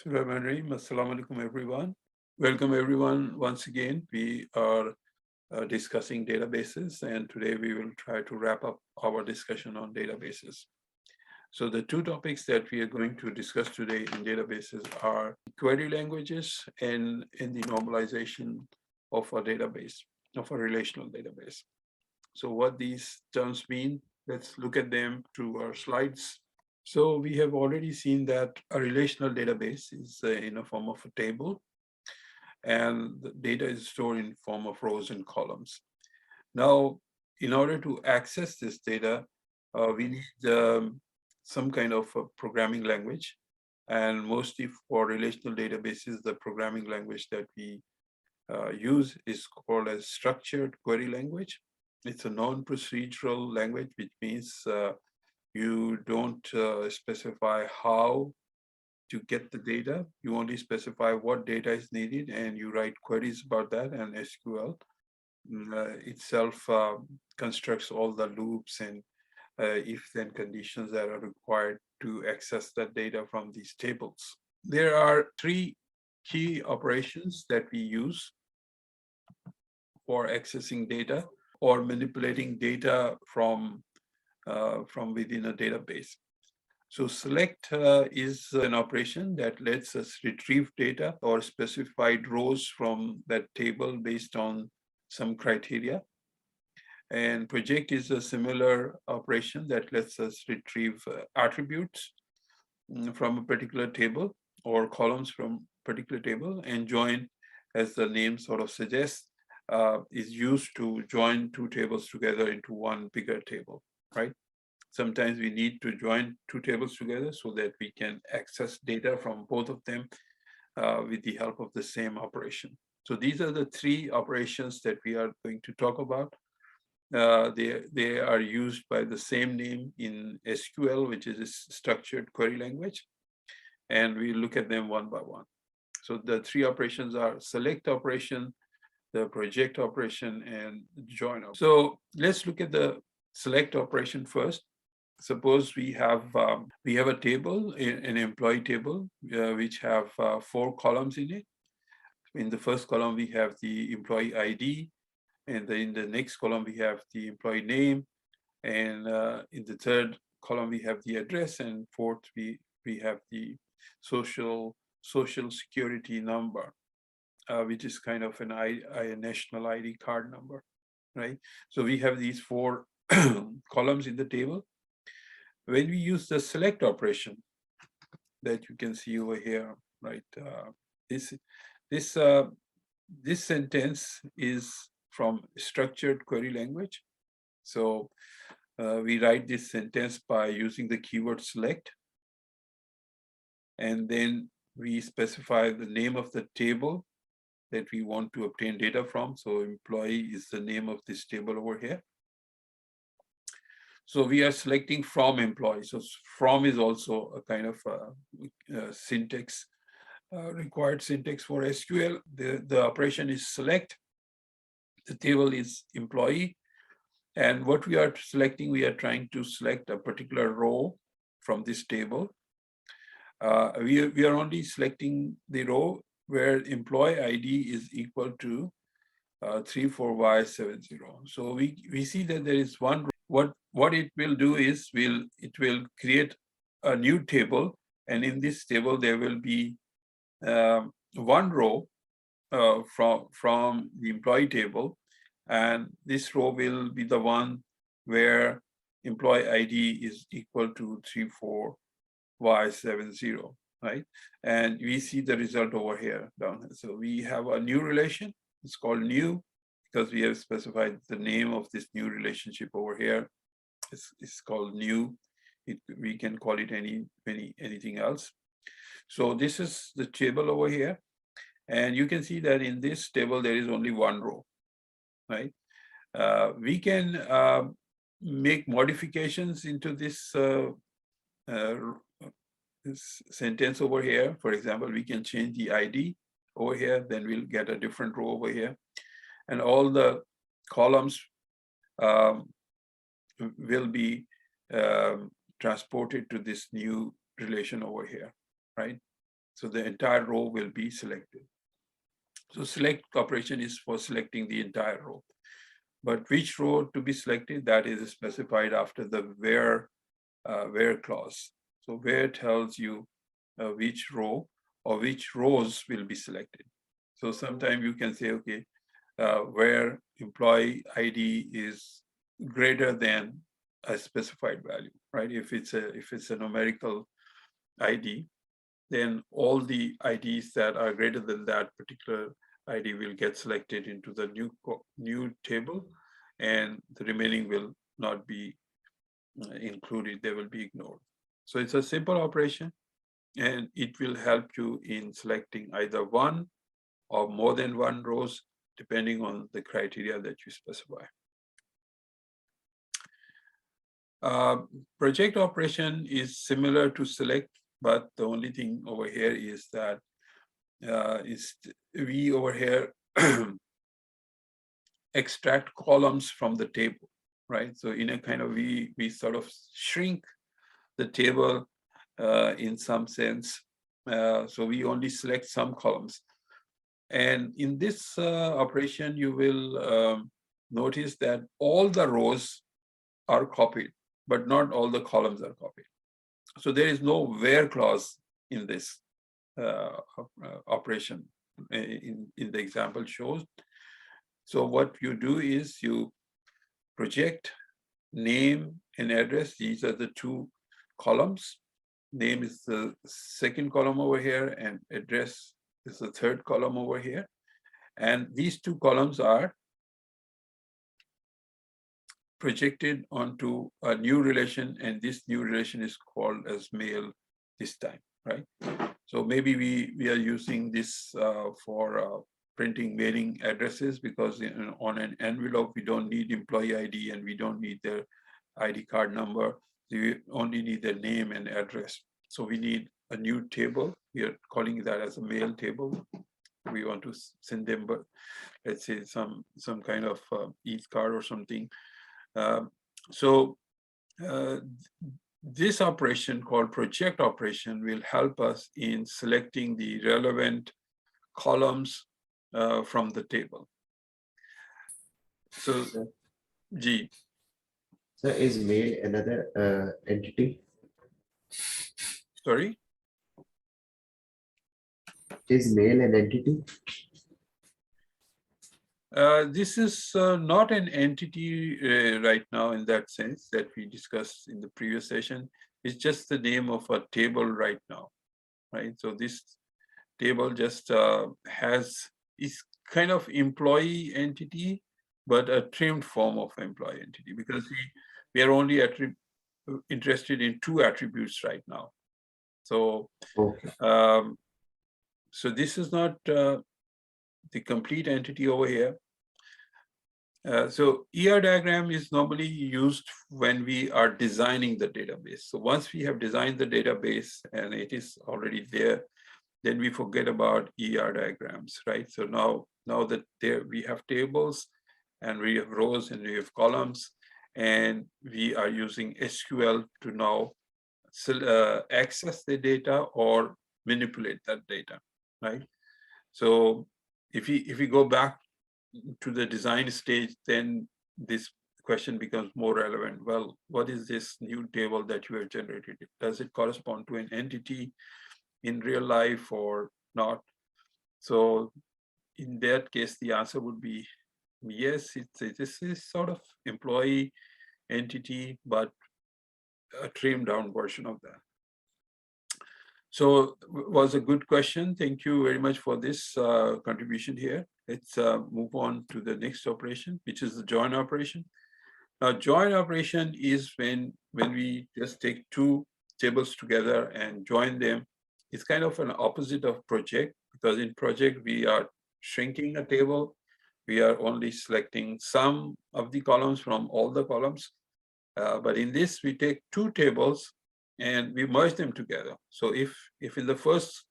Bismillahirrahmanirrahim. Assalamu alaikum, everyone. Welcome, everyone. Once again, we are discussing databases, and today we will try to wrap up our discussion on databases. So the two topics that we are going to discuss today in databases are query languages and in the normalization of a database, of a relational database. So what these terms mean, let's look at them through our slides. So we have already seen that a relational database is in a form of a table, and the data is stored in form of rows and columns. Now, in order to access this data, we need some kind of a programming language. And mostly for relational databases, the programming language that we use is called as structured query language. It's a non-procedural language, which means you don't specify how to get the data. You only specify what data is needed, and you write queries about that, and SQL itself constructs all the loops and if-then conditions that are required to access that data from these tables. There are three key operations that we use for accessing data or manipulating data from within a database. So select is an operation that lets us retrieve data or specified rows from that table based on some criteria. And project is a similar operation that lets us retrieve attributes from a particular table or columns from a particular table, and join, as the name sort of suggests, is used to join two tables together into one bigger table, right? Sometimes we need to join two tables together so that we can access data from both of them with the help of the same operation. So these are the three operations that we are going to talk about. They are used by the same name in SQL, which is a structured query language, and we look at them one by one. So the three operations are select operation, the project operation, and join. So let's look at the select operation first. Suppose we have a table, an employee table, which have 4 columns in it. In the first column, we have the employee ID, and then in the next column, we have the employee name, and in the third column, we have the address, and fourth, we have the social security number, which is kind of a national ID card number, right? So we have these 4 columns in the table. When we use the select operation that you can see over here, right? This sentence is from structured query language. So we write this sentence by using the keyword select, and then we specify the name of the table that we want to obtain data from. So employee is the name of this table over here. So we are selecting from employee. So from is also a kind of syntax, required syntax for SQL. The operation is select. The table is employee. And what we are selecting, we are trying to select a particular row from this table. We are only selecting the row where employee ID is equal to 34Y70. So we see that there is one. What it will do is it will create a new table, and in this table there will be one row from the employee table, and this row will be the one where employee ID is equal to 34Y70, right? And we see the result over here down here. So we have a new relation. It's called new because we have specified the name of this new relationship over here. It's called new. We can call it anything else. So this is the table over here. And you can see that in this table, there is only one row, right? We can make modifications into this sentence over here. For example, we can change the ID over here, then we'll get a different row over here. And all the columns will be transported to this new relation over here, right? So the entire row will be selected. So select operation is for selecting the entire row. But which row to be selected, that is specified after the where clause. So where tells you which row or which rows will be selected. So sometimes you can say, okay, where employee ID is greater than a specified value, right? If it's a numerical ID, then all the IDs that are greater than that particular ID will get selected into the new table, and the remaining will not be included, they will be ignored. So it's a simple operation, and it will help you in selecting either one or more than one rows, depending on the criteria that you specify. Project operation is similar to select, but the only thing over here is that we over here extract columns from the table, right? So in a kind of, we sort of shrink the table in some sense. So we only select some columns. And in this operation, you will notice that all the rows are copied, but not all the columns are copied. So there is no where clause in this operation in the example shows. So what you do is you project name and address. These are the two columns. Name is the second column over here, and address is the third column over here. And these two columns are projected onto a new relation, and this new relation is called as mail this time, right? So maybe we are using this for printing mailing addresses, because on an envelope, we don't need employee ID and we don't need their ID card number. We only need their name and address. So we need a new table. We are calling that as a mail table. We want to send them, let's say, some kind of e-card or something. So this operation called project operation will help us in selecting the relevant columns from the table. So, G. So is mail another entity? Sorry? Is mail an entity? This is not an entity right now in that sense that we discussed in the previous session. It's just the name of a table right now, right? So this table just is kind of employee entity, but a trimmed form of employee entity, because we are only interested in two attributes right now. So, Okay. So this is not the complete entity over here. So ER diagram is normally used when we are designing the database. So once we have designed the database and it is already there, then we forget about ER diagrams, right? So now that we have tables and we have rows and we have columns, and we are using SQL to now access the data or manipulate that data, right? So if we go back to the design stage, then this question becomes more relevant. Well, what is this new table that you have generated? Does it correspond to an entity in real life or not? So in that case, the answer would be yes, this is sort of employee entity, but a trimmed down version of that. So was a good question. Thank you very much for this contribution here. Let's move on to the next operation, which is the join operation. Now, join operation is when we just take two tables together and join them. It's kind of an opposite of project, because in project, we are shrinking a table. We are only selecting some of the columns from all the columns. But in this, we take two tables and we merge them together. So if in the first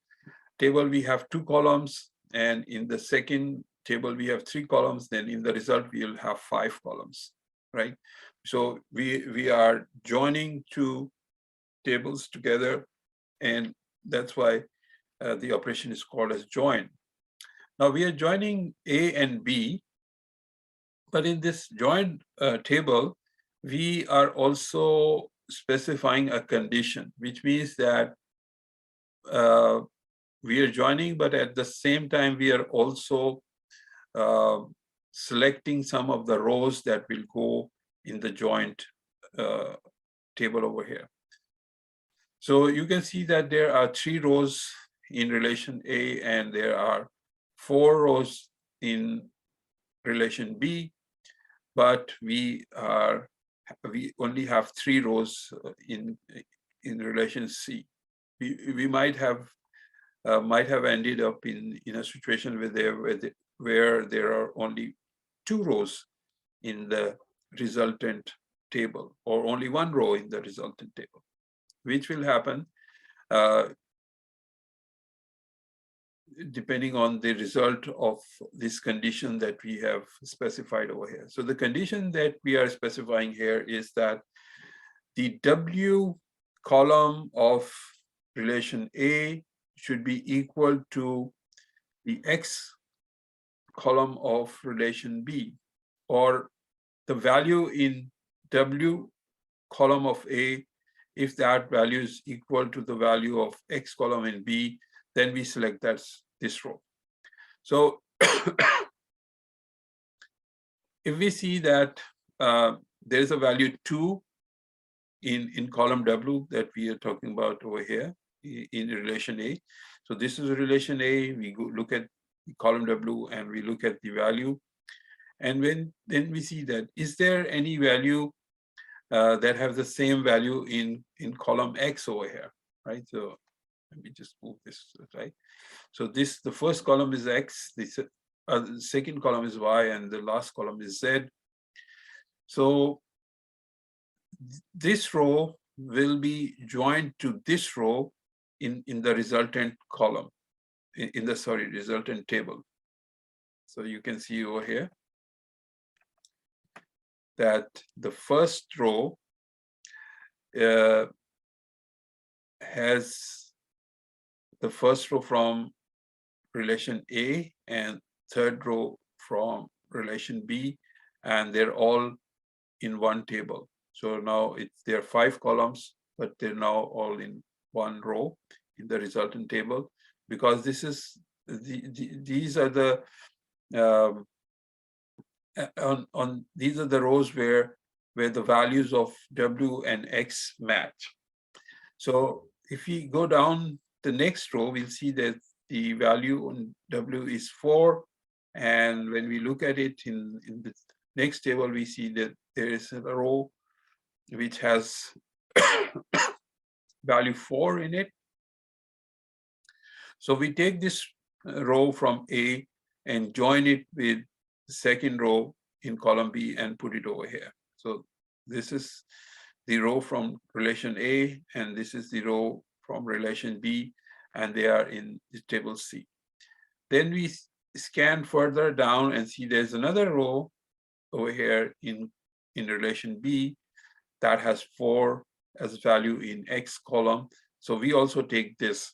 table we have two columns, and in the second table we have three columns, then in the result we will have 5 columns, right? So we are joining two tables together, and that's why the operation is called as join. Now we are joining A and B, but in this join table, we are also specifying a condition, which means that we are joining, but at the same time, we are also selecting some of the rows that will go in the joint table over here. So you can see that there are 3 rows in relation A, and there are 4 rows in relation B, but we only have 3 rows in relation C. We might have ended up in a situation where there are only 2 rows in the resultant table, or only 1 row in the resultant table, which will happen depending on the result of this condition that we have specified over here. So the condition that we are specifying here is that the W column of relation A should be equal to the X column of relation B, or the value in W column of A, if that value is equal to the value of X column in B, then we select this row. So if we see that there is a value 2 in column W that we are talking about over here in relation A. So this is a relation A. We look at column W and we look at the value. And then we see that, is there any value that have the same value in column X over here, right? So let me just move this, right? So the first column is X, the second column is Y, and the last column is Z. So this row will be joined to this row in the resultant column, in the resultant table. So you can see over here that the first row has the first row from relation A and third row from relation B, and they're all in one table. So now there are 5 columns, but they're now all in one row in the resultant table, because these are the these are the rows where the values of W and X match. So if we go down the next row, we'll see that the value on W is 4. And when we look at it in the next table, we see that there is a row which has value 4 in it. So we take this row from A and join it with the second row in column B and put it over here. So this is the row from relation A, and this is the row from relation B, and they are in the table C. Then we scan further down and see there's another row over here in relation B that has 4 as value in X column. So we also take this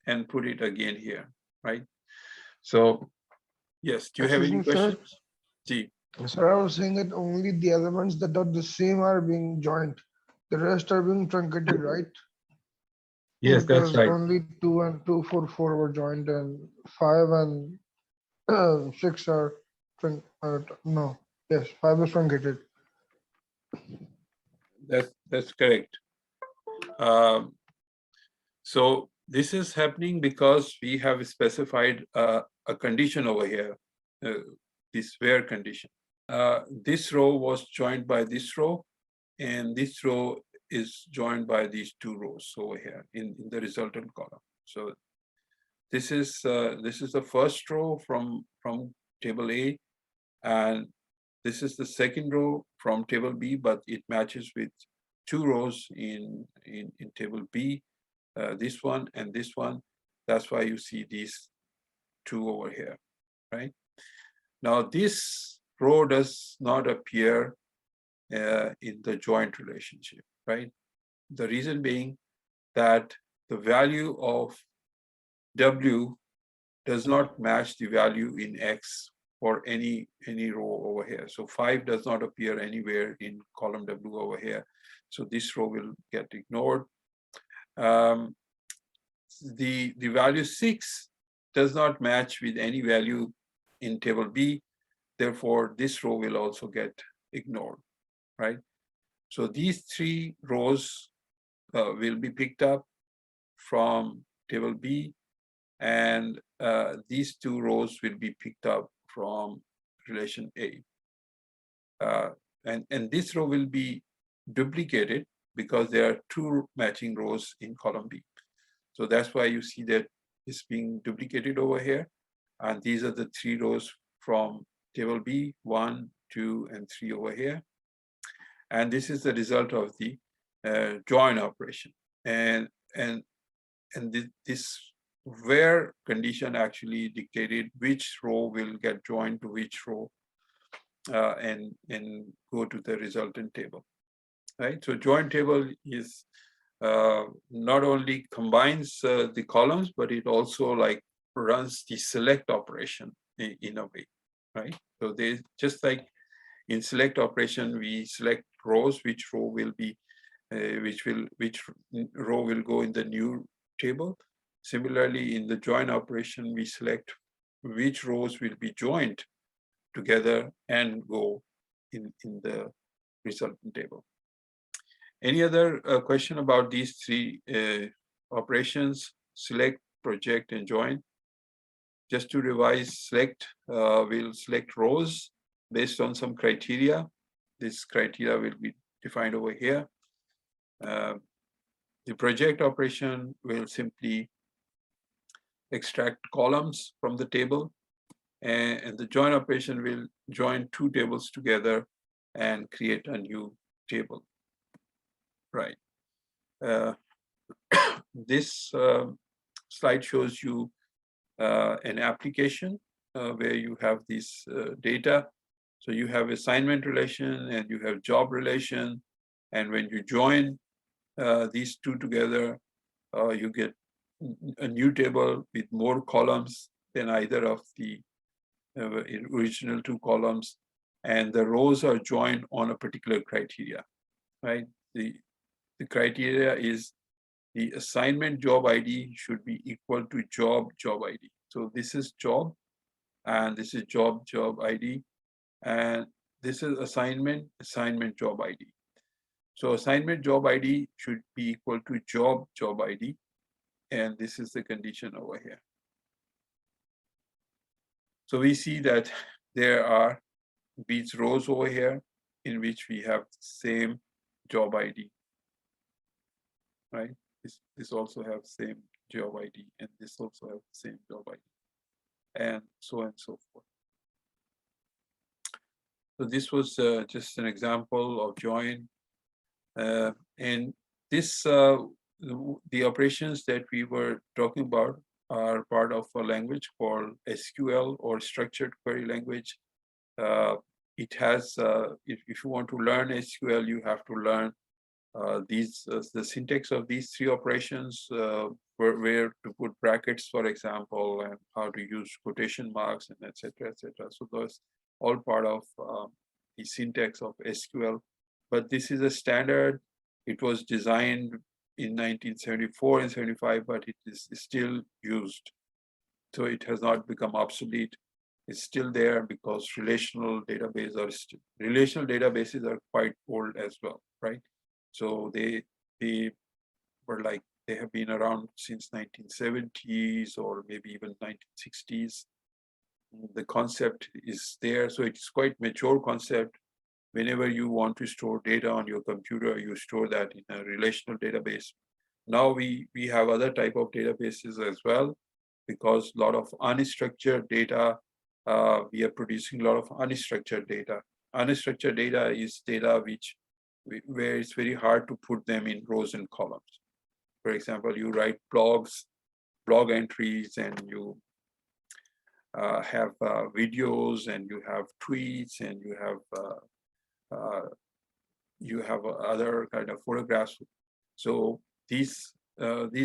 and put it again here, right? So yes, do you have any questions? G. Sir, I was saying that only the elements that are the same are being joined. The rest are being truncated, right? Yes, that's Because right. only 2 and 2, 4, 4 were joined, and 5 and 6 are no. Yes, 5 is truncated. That's correct. So this is happening because we have specified a condition over here, this where condition. This row was joined by this row, and this row is joined by these 2 rows over here in the resultant column. So this is the first row from table A, and this is the second row from table B, but it matches with 2 rows in table B, this one and this one. That's why you see these 2 over here, right? Now this row does not appear in the joint relationship, right? The reason being that the value of W does not match the value in X for any row over here. So 5 does not appear anywhere in column W over here. So this row will get ignored. The value 6 does not match with any value in table B. Therefore, this row will also get ignored, right? So these 3 rows will be picked up from table B, and these 2 rows will be picked up from relation A. And this row will be duplicated because there are 2 matching rows in column B. So that's why you see that it's being duplicated over here. And these are the 3 rows from table B, 1, 2, and 3 over here. And this is the result of the join operation. And this where condition actually dictated which row will get joined to which row and go to the resultant table, right? So join table is not only combines the columns, but it also like runs the select operation in a way, right? So they just like in select operation, we select rows, which row will be, which row will go in the new table. Similarly, in the join operation, we select which rows will be joined together and go in the resultant table. Any other question about these 3 operations, select, project, and join? Just to revise, select, we'll select rows based on some criteria. This criteria will be defined over here. The project operation will simply extract columns from the table, and the join operation will join 2 tables together and create a new table, right? This slide shows you an application where you have this data. So you have assignment relation and you have job relation. And when you join these 2 together, you get a new table with more columns than either of the original 2 columns. And the rows are joined on a particular criteria, right? The criteria is the assignment job ID should be equal to job ID. So this is job, and this is job ID, and this is assignment job ID. So assignment job ID should be equal to job ID, and this is the condition over here. So we see that there are these rows over here in which we have the same job ID, right? This also have same job ID, and this also have the same job ID, and so forth. So this was just an example of join, and this the operations that we were talking about are part of a language called SQL, or structured query language. It has, if you want to learn SQL, you have to learn the syntax of these 3 operations, where to put brackets, for example, and how to use quotation marks, and etc. So those all part of the syntax of SQL. But this is a standard. It was designed in 1974 and 75, but it is still used. So it has not become obsolete. It's still there because relational databases are quite old as well, right? So they were like, they have been around since 1970s or maybe even 1960s. The concept is there, so it's quite mature concept. Whenever you want to store data on your computer, you store that in a relational database. Now we have other type of databases as well, because a lot of unstructured data, we are producing a lot of unstructured data. Unstructured data is data where it's very hard to put them in rows and columns. For example, you write blog entries, and you have videos, and you have tweets, and you have other kind of photographs. So these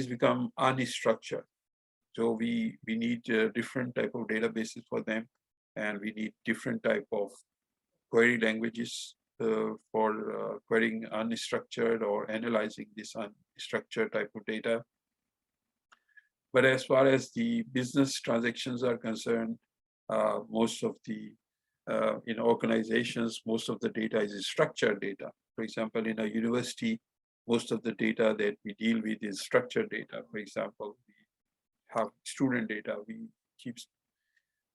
become unstructured. So we need different type of databases for them, and we need different type of query languages for querying unstructured or analyzing this unstructured type of data. But as far as the business transactions are concerned, most of the in organizations, most of the data is structured data. For example, in a university, most of the data that we deal with is structured data. For example, we have student data. We keep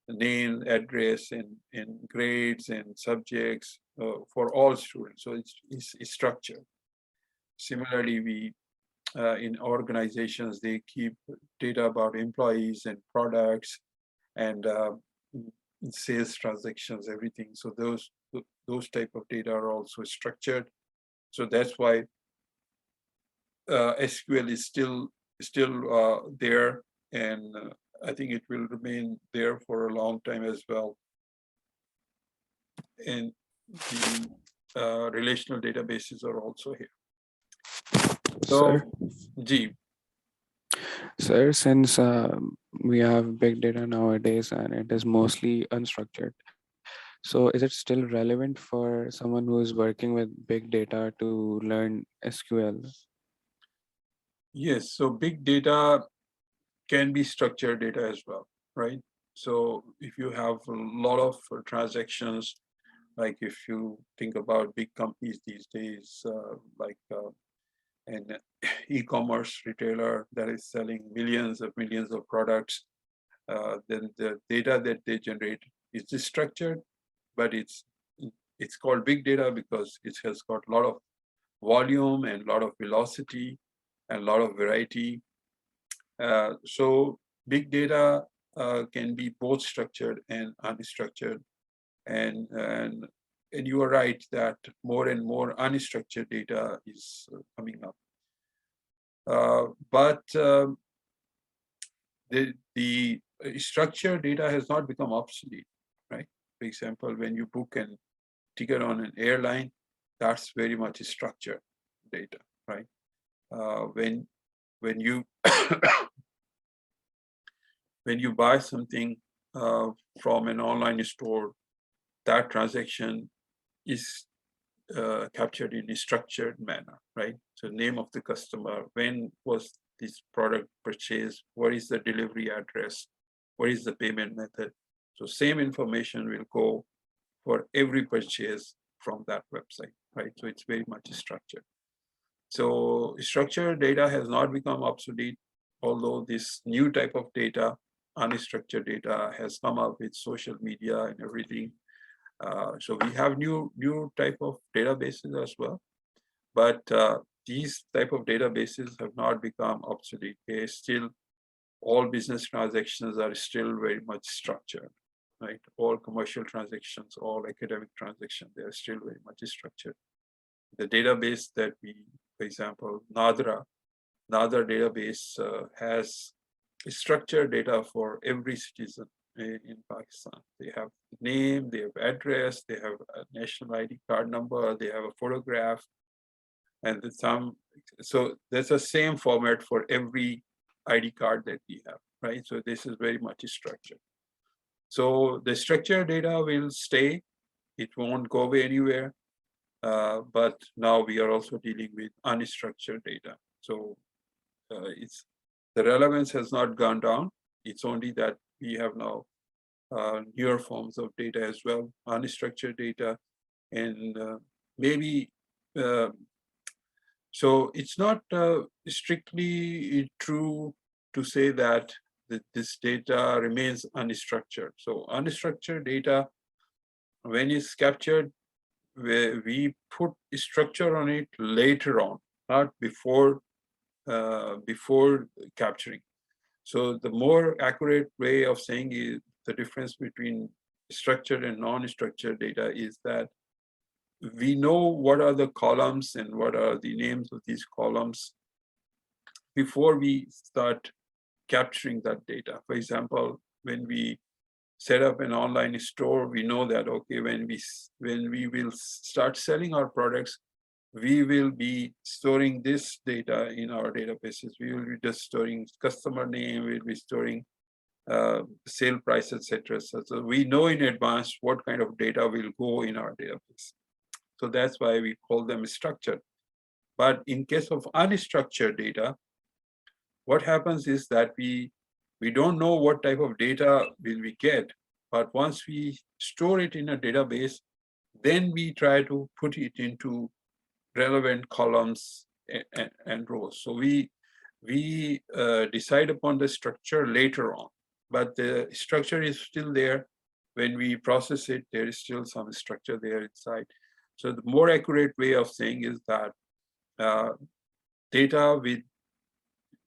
the name, address, and grades and subjects for all students. So it's structured. Similarly, we in organizations, they keep data about employees and products and sales transactions, everything. So those type of data are also structured. So that's why SQL is still there, and I think it will remain there for a long time as well. And the relational databases are also here. So, G. Sir, since we have big data nowadays and it is mostly unstructured, so is it still relevant for someone who is working with big data to learn SQL? Yes, so big data can be structured data as well, right? So if you have a lot of transactions, like if you think about big companies these days, like an e-commerce retailer that is selling millions of products, then the data that they generate is structured, but it's called big data because it has got a lot of volume and a lot of velocity and a lot of variety. So big data can be both structured and unstructured, and you are right that more and more unstructured data is coming up. But the structured data has not become obsolete, right? For example, when you book a ticket on an airline, that's very much structured data, right? When you when you buy something from an online store, that transaction is captured in a structured manner, right? So name of the customer, when was this product purchased, what is the delivery address, what is the payment method. So same information will go for every purchase from that website, right? So it's very much structured. So structured data has not become obsolete, although this new type of data, unstructured data, has come up with social media and everything. So we have new type of databases as well, but these type of databases have not become obsolete. They still, all business transactions are still very much structured, right? All commercial transactions, all academic transactions, they are still very much structured. The database that we, for example, Nadra database has structured data for every citizen in Pakistan. They have name, they have address, they have a national ID card number, they have a photograph, and some. So there's the same format for every ID card that we have, right? So this is very much structured. So the structured data will stay; it won't go away anywhere. But now we are also dealing with unstructured data. So it's the relevance has not gone down. It's only that we have now newer forms of data as well, unstructured data, and maybe so it's not strictly true to say that this data remains unstructured. So unstructured data, when it's captured, we put structure on it later on, not before capturing. So the more accurate way of saying is the difference between structured and non-structured data is that we know what are the columns and what are the names of these columns before we start capturing that data. For example, when we set up an online store, we know that, okay, when we will start selling our products, we will be storing this data in our databases. We will be just storing customer name, we'll be storing sale price, etc. So we know in advance what kind of data will go in our database. So that's why we call them structured. But in case of unstructured data, what happens is that we don't know what type of data will we get, but once we store it in a database, then we try to put it into relevant columns and rows. So we decide upon the structure later on, but the structure is still there. When we process it, there is still some structure there inside. So the more accurate way of saying is that data with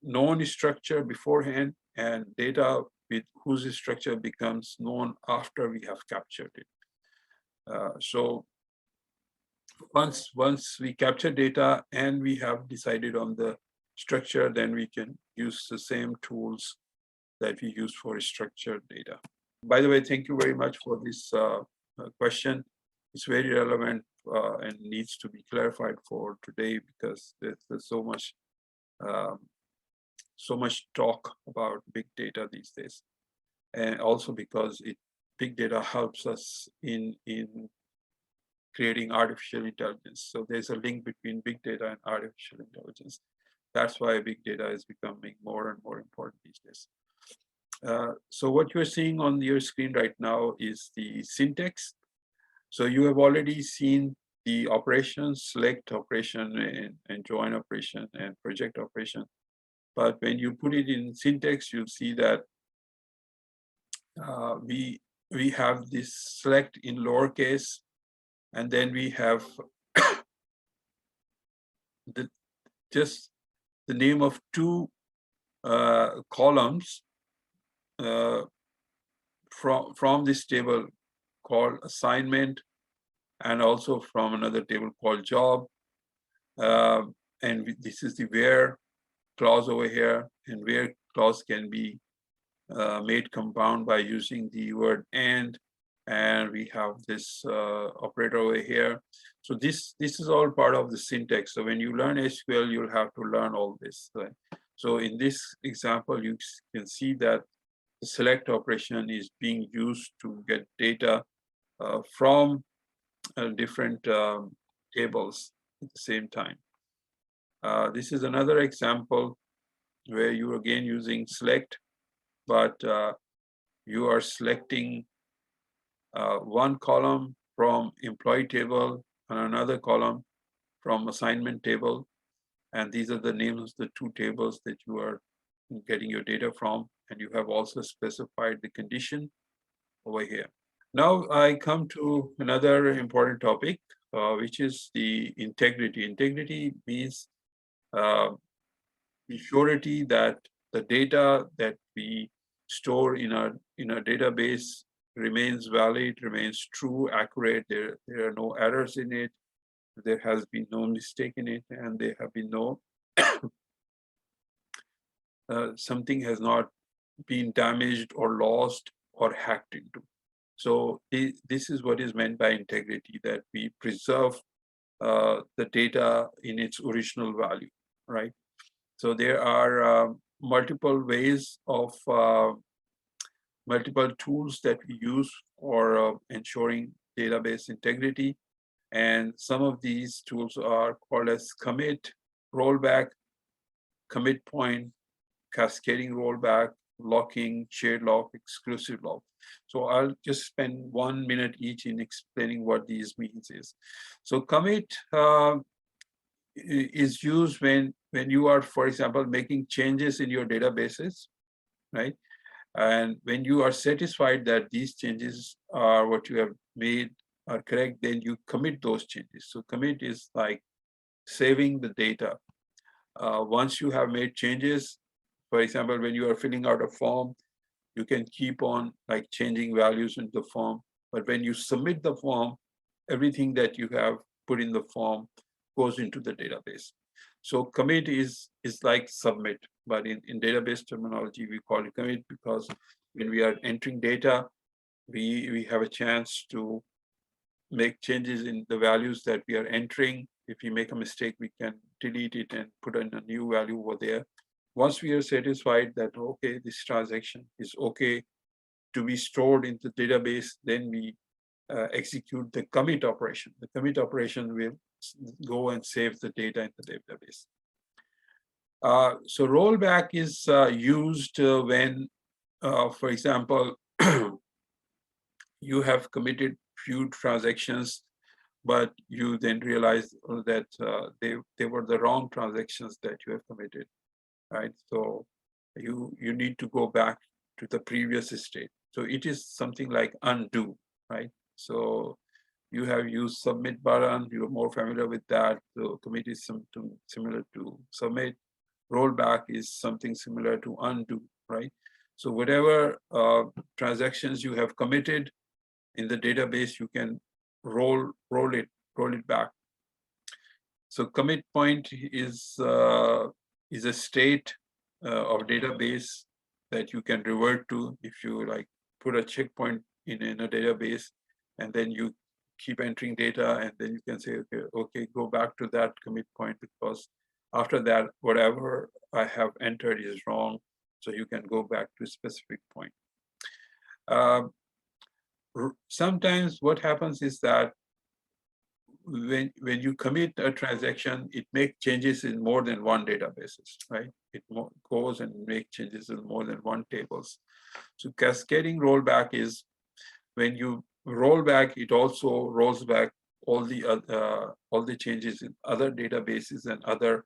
known structure beforehand and data with whose structure becomes known after we have captured it. So once we capture data and we have decided on the structure, then we can use the same tools that we use for structured data. By the way, thank you very much for this question. It's very relevant and needs to be clarified for today because there's so much talk about big data these days, and also because big data helps us in creating artificial intelligence. So there's a link between big data and artificial intelligence. That's why big data is becoming more and more important these days. So what you're seeing on your screen right now is the syntax. So you have already seen the operations, select operation and join operation and project operation. But when you put it in syntax, you'll see that we have this select in lowercase, and then we have just the name of two columns from this table called assignment, and also from another table called job. And this is the where clause over here, and where clause can be made compound by using the word and we have this operator over here. So this is all part of the syntax. So when you learn SQL, you'll have to learn all this. Right? So in this example, you can see that the select operation is being used to get data from different tables at the same time. This is another example where you're again using select, but you are selecting one column from employee table and another column from assignment table. And these are the names of the two tables that you are getting your data from. And you have also specified the condition over here. Now I come to another important topic, which is the integrity. Integrity means the surety that the data that we store in our database remains valid, remains true, accurate. There are no errors in it. There has been no mistake in it, and there have been no something has not been damaged or lost or hacked into. So this is what is meant by integrity, that we preserve the data in its original value, right? So there are multiple ways of multiple tools that we use for ensuring database integrity. And some of these tools are called as commit, rollback, commit point, cascading rollback, locking, shared lock, exclusive lock. So I'll just spend 1 minute each in explaining what these means is. So commit is used when you are, for example, making changes in your databases, right? And when you are satisfied that these changes are what you have made are correct, then you commit those changes. So commit is like saving the data. Once you have made changes, for example, when you are filling out a form, you can keep on like changing values in the form. But when you submit the form, everything that you have put in the form goes into the database. So commit is like submit, but in database terminology, we call it commit because when we are entering data, we have a chance to make changes in the values that we are entering if we make a mistake, we can delete it and put in a new value over there. Once we are satisfied that, okay, this transaction is okay to be stored in the database, then we execute the commit operation. The commit operation will go and save the data in the database. So rollback is used when, for example, you have committed few transactions, but you then realize that they were the wrong transactions that you have committed, right? So you need to go back to the previous state. So it is something like undo, right? So you have used submit button, you're more familiar with that. So commit is something similar to submit. Rollback is something similar to undo, right? So whatever transactions you have committed in the database, you can roll it back. So commit point is a state of database that you can revert to if you like put a checkpoint in a database, and then you keep entering data, and then you can say, okay, go back to that commit point, because after that, whatever I have entered is wrong. So you can go back to a specific point. Sometimes what happens is that when you commit a transaction, it makes changes in more than one databases, right? It goes and makes changes in more than one tables. So cascading rollback is when you roll back, it also rolls back all the changes in other databases and other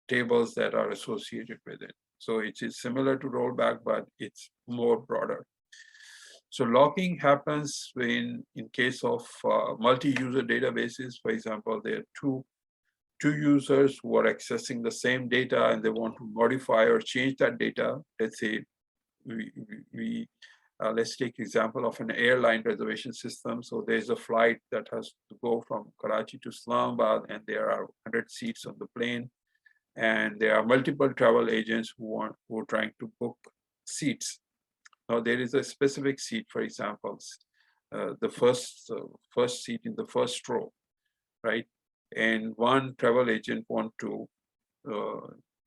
tables that are associated with it. So it is similar to rollback, but it's more broader. So locking happens when, in case of multi-user databases, for example, there are two users who are accessing the same data and they want to modify or change that data. Let's say let's take example of an airline reservation system. So there's a flight that has to go from Karachi to Islamabad, and there are 100 seats on the plane, and there are multiple travel agents who are trying to book seats. Now there is a specific seat, for example, the first seat in the first row, right? And one travel agent want to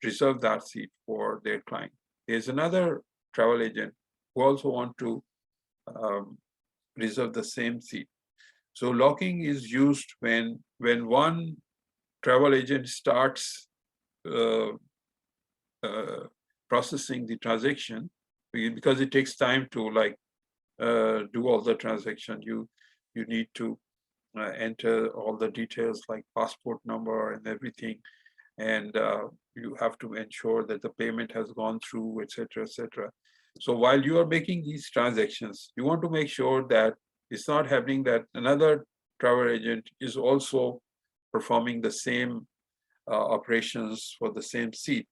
reserve that seat for their client. There's another travel agent who also want to reserve the same seat. So locking is used when one travel agent starts processing the transaction, because it takes time to like do all the transaction. You need to enter all the details like passport number and everything, and you have to ensure that the payment has gone through, etc., etc. So while you are making these transactions, you want to make sure that it's not happening that another travel agent is also performing the same operations for the same seat.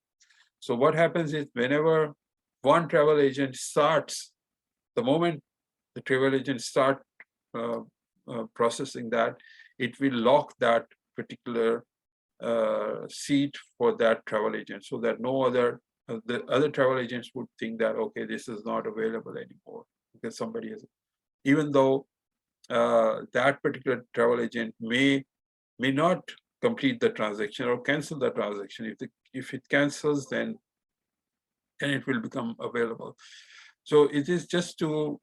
So what happens is whenever one travel agent starts, the moment the travel agent start processing that, it will lock that particular seat for that travel agent, so that no other the other travel agents would think that, okay, this is not available anymore because somebody has, even though that particular travel agent may not complete the transaction or cancel the transaction. If it cancels, then it will become available. So it is just to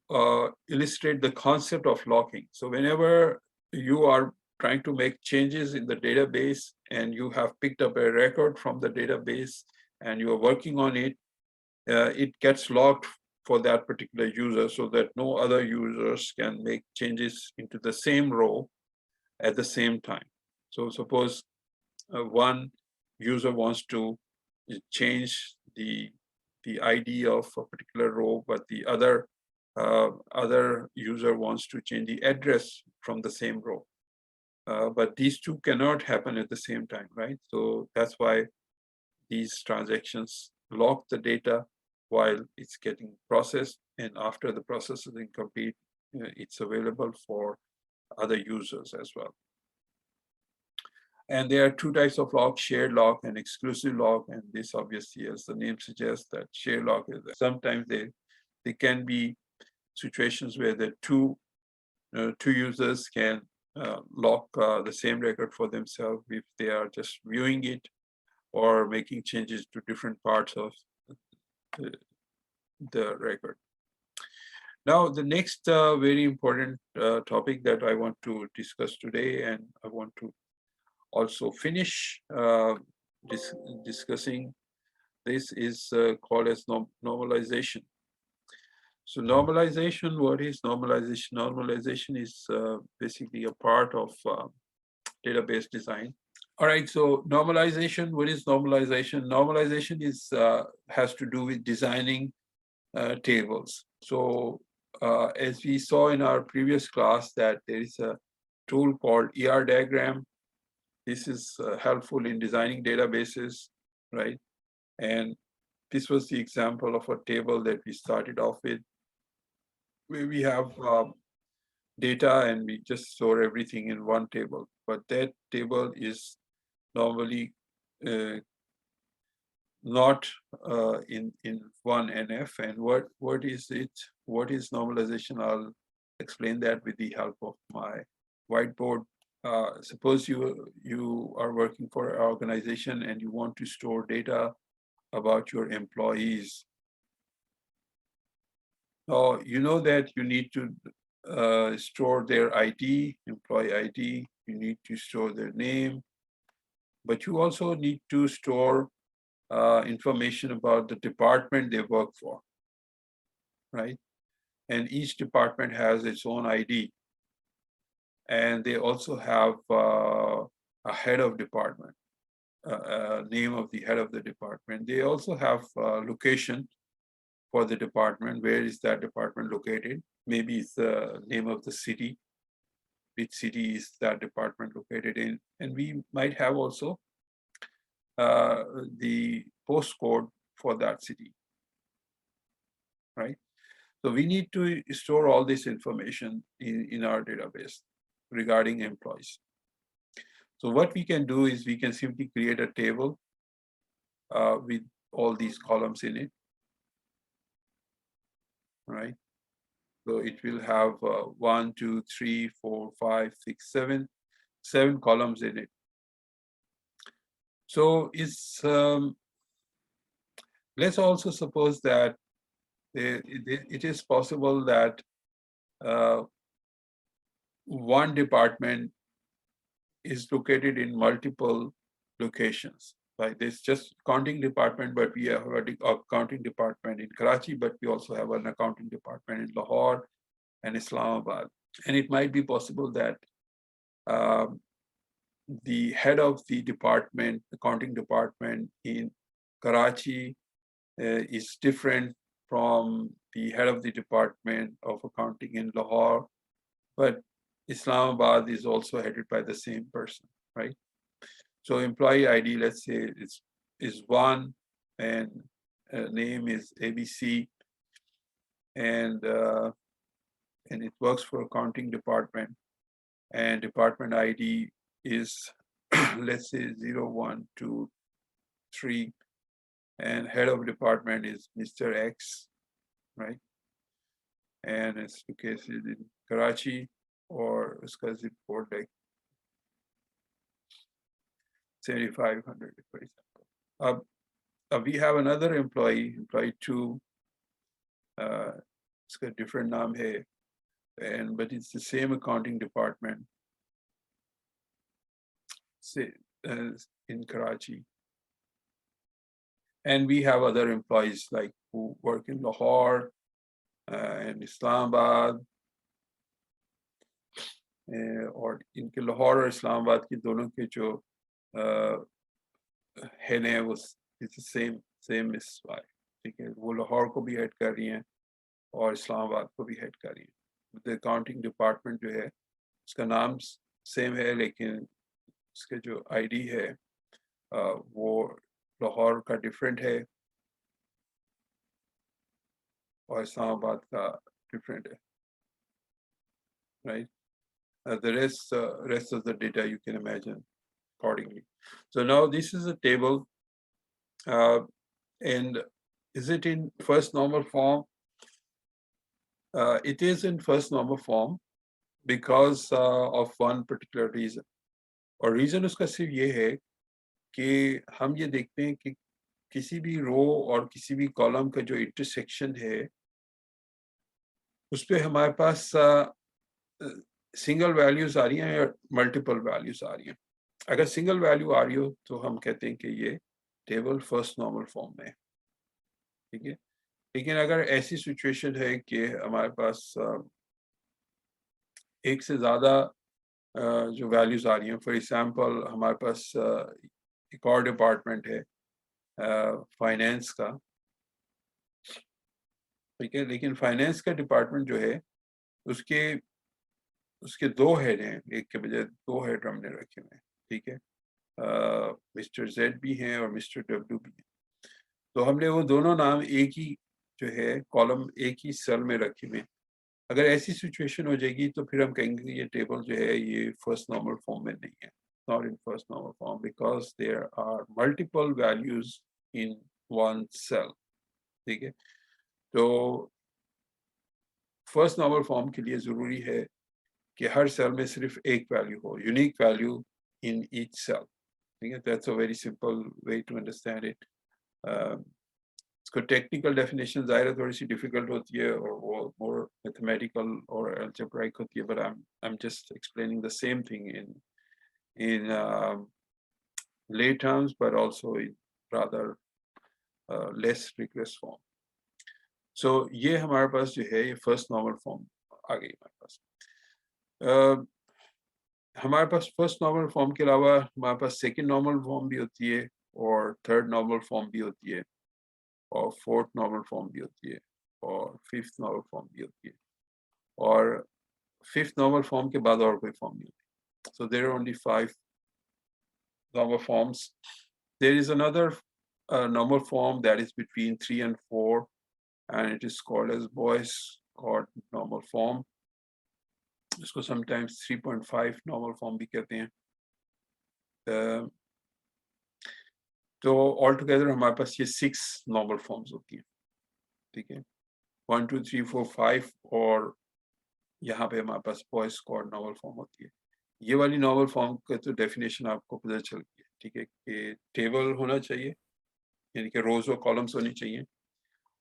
illustrate the concept of locking. So whenever you are trying to make changes in the database and you have picked up a record from the database and you are working on it, it gets locked for that particular user so that no other users can make changes into the same row at the same time. So suppose one user wants to change the ID of a particular row, but the other user wants to change the address from the same row. But these two cannot happen at the same time, right? So that's why these transactions lock the data while it's getting processed, and after the process is complete, it's available for other users as well. And there are two types of lock: shared lock and exclusive lock. And this obviously, as the name suggests, that shared lock is that sometimes they can be situations where the two users can lock the same record for themselves if they are just viewing it or making changes to different parts of the record. Now, the next very important topic that I want to discuss today, and I want to also finish discussing this, is called as normalization. So normalization, what is normalization? Normalization is basically a part of database design. All right, so normalization, what is normalization? Normalization is has to do with designing tables. So as we saw in our previous class, that there is a tool called ER diagram. This is helpful in designing databases, right? And this was the example of a table that we started off with, where we have data and we just store everything in one table. But that table is normally not in one NF. And what is it? What is normalization? I'll explain that with the help of my whiteboard. Suppose you are working for an organization and you want to store data about your employees. Now, you know that you need to store their ID, employee ID, you need to store their name, but you also need to store information about the department they work for, right? And each department has its own ID. And they also have a head of department, name of the head of the department. They also have location for the department. Where is that department located? Maybe it's the name of the city. Which city is that department located in? And we might have also the postcode for that city, right? So we need to store all this information in our database regarding employees. So what we can do is we can simply create a table with all these columns in it, right? So it will have 1, 2, 3, 4, 5, 6, 7 columns in it. So let's also suppose that it is possible that one department is located in multiple locations. Like this just accounting department, but we have an accounting department in Karachi, but we also have an accounting department in Lahore and Islamabad. And it might be possible that the head of the department, accounting department in Karachi is different from the head of the department of accounting in Lahore, but Islamabad is also headed by the same person, right? So employee ID, let's say, is 1, and name is ABC, and it works for accounting department, and department ID is let's say 0, 1, 2, 3, and head of department is Mr. X, right? And it's located in Karachi, or uska zip code like 7,500, for example. We have another employee 2. It's got different name hai, but it's the same accounting department, say, in Karachi. And we have other employees like who work in Lahore and Islamabad, और इनके लाहौर और इस्लामाबाद की दोनों के जो head हैं वो same इस वाई, ठीक है? वो लाहौर को भी हेड कर रही हैं और इस्लामाबाद को भी हेड कर रही हैं. द अकाउंटिंग डिपार्टमेंट जो है उसका नाम सेम है, लेकिन उसके जो आईडी है वो लाहौर का डिफरेंट है और इस्लामाबाद का डिफरेंट है, right? The rest of the data you can imagine accordingly. So now this is a table, and is it in first normal form? It is in first normal form, because of one particular reason. और reason उसका सिर्फ ये है कि हम ये देखते हैं कि किसी भी रो और किसी भी कॉलम का जो इंटरसेक्शन है उस पे हमारे पास सिंगल वैल्यूज आ रही हैं या मल्टीपल वैल्यूज आ रही हैं. अगर सिंगल वैल्यू आ रही हो तो हम कहते हैं कि ये टेबल फर्स्ट नॉर्मल फॉर्म में है. ठीक है, लेकिन अगर ऐसी सिचुएशन है कि हमारे पास एक से ज़्यादा जो वैल्यूज आ रही हैं, फॉर एग्जांपल हमारे पास एक और डिपार्टमेंट है फाइनेंस का. ठीक है, लेकिन फाइनेंस का डिपार्टमेंट जो है उसके उसके दो हेड हैं, एक के बजाय दो हेड हमने रखे हुए हैं. ठीक है, मिस्टर जेड भी हैं और मिस्टर डब्ल्यू भी हैं. तो हमने वो दोनों नाम एक ही जो है कॉलम एक ही सेल में रखे हुए हैं. अगर ऐसी सिचुएशन हो जाएगी तो फिर हम कहेंगे कि ये टेबल जो है ये फर्स्ट नॉर्मल फॉर्म में नहीं है, not in first normal form, because there are multiple values in one cell. ठीक है, तो फर्स्ट नॉर्मल फॉर्म के लिए जरूरी है कि हर सेल में सिर्फ एक वैल्यू हो, unique value in each cell. ठीक है, that's a very simple way to understand it. इसको टेक्निकल डेफिनेशन ज़ाहिर है थोड़ी सी डिफिकल्ट होती है और वो मोर मैथमेटिकल और अलजेब्राइक होती है, but I am just explaining the same thing in lay terms but also in rather less rigorous form. So ये हमारे पास जो है ये फर्स्ट नॉर्मल फॉर्म आ गई हमारे पास. हमारे पास फर्स्ट नॉर्मल फॉर्म के अलावा हमारे पास सेकंड नॉर्मल फॉर्म भी होती है और थर्ड नॉर्मल फॉर्म भी होती है और फोर्थ नॉर्मल फॉर्म भी होती है और फिफ्थ नॉर्मल फॉर्म भी होती है और फिफ्थ नॉर्मल फॉर्म के बाद और कोई फॉर्म नहीं होती. So there are only 5 normal forms. There is another normal form that is between 3 and 4 and it is called as Boy's chord normal form. इसको sometimes 3.5 normal form भी कहते हैं. तो ऑल टुगेदर हमारे पास ये 6 नॉर्मल फॉर्म्स होती हैं. ठीक है, 1 2 3 4 5 और यहाँ पे हमारे पास बॉयज कॉर्ड नॉर्मल फॉर्म होती है. ये वाली नॉर्मल फॉर्म का तो डेफिनेशन आपको पता चल गई है. ठीक है, कि टेबल होना चाहिए यानी कि रोज और कॉलम्स होनी चाहिए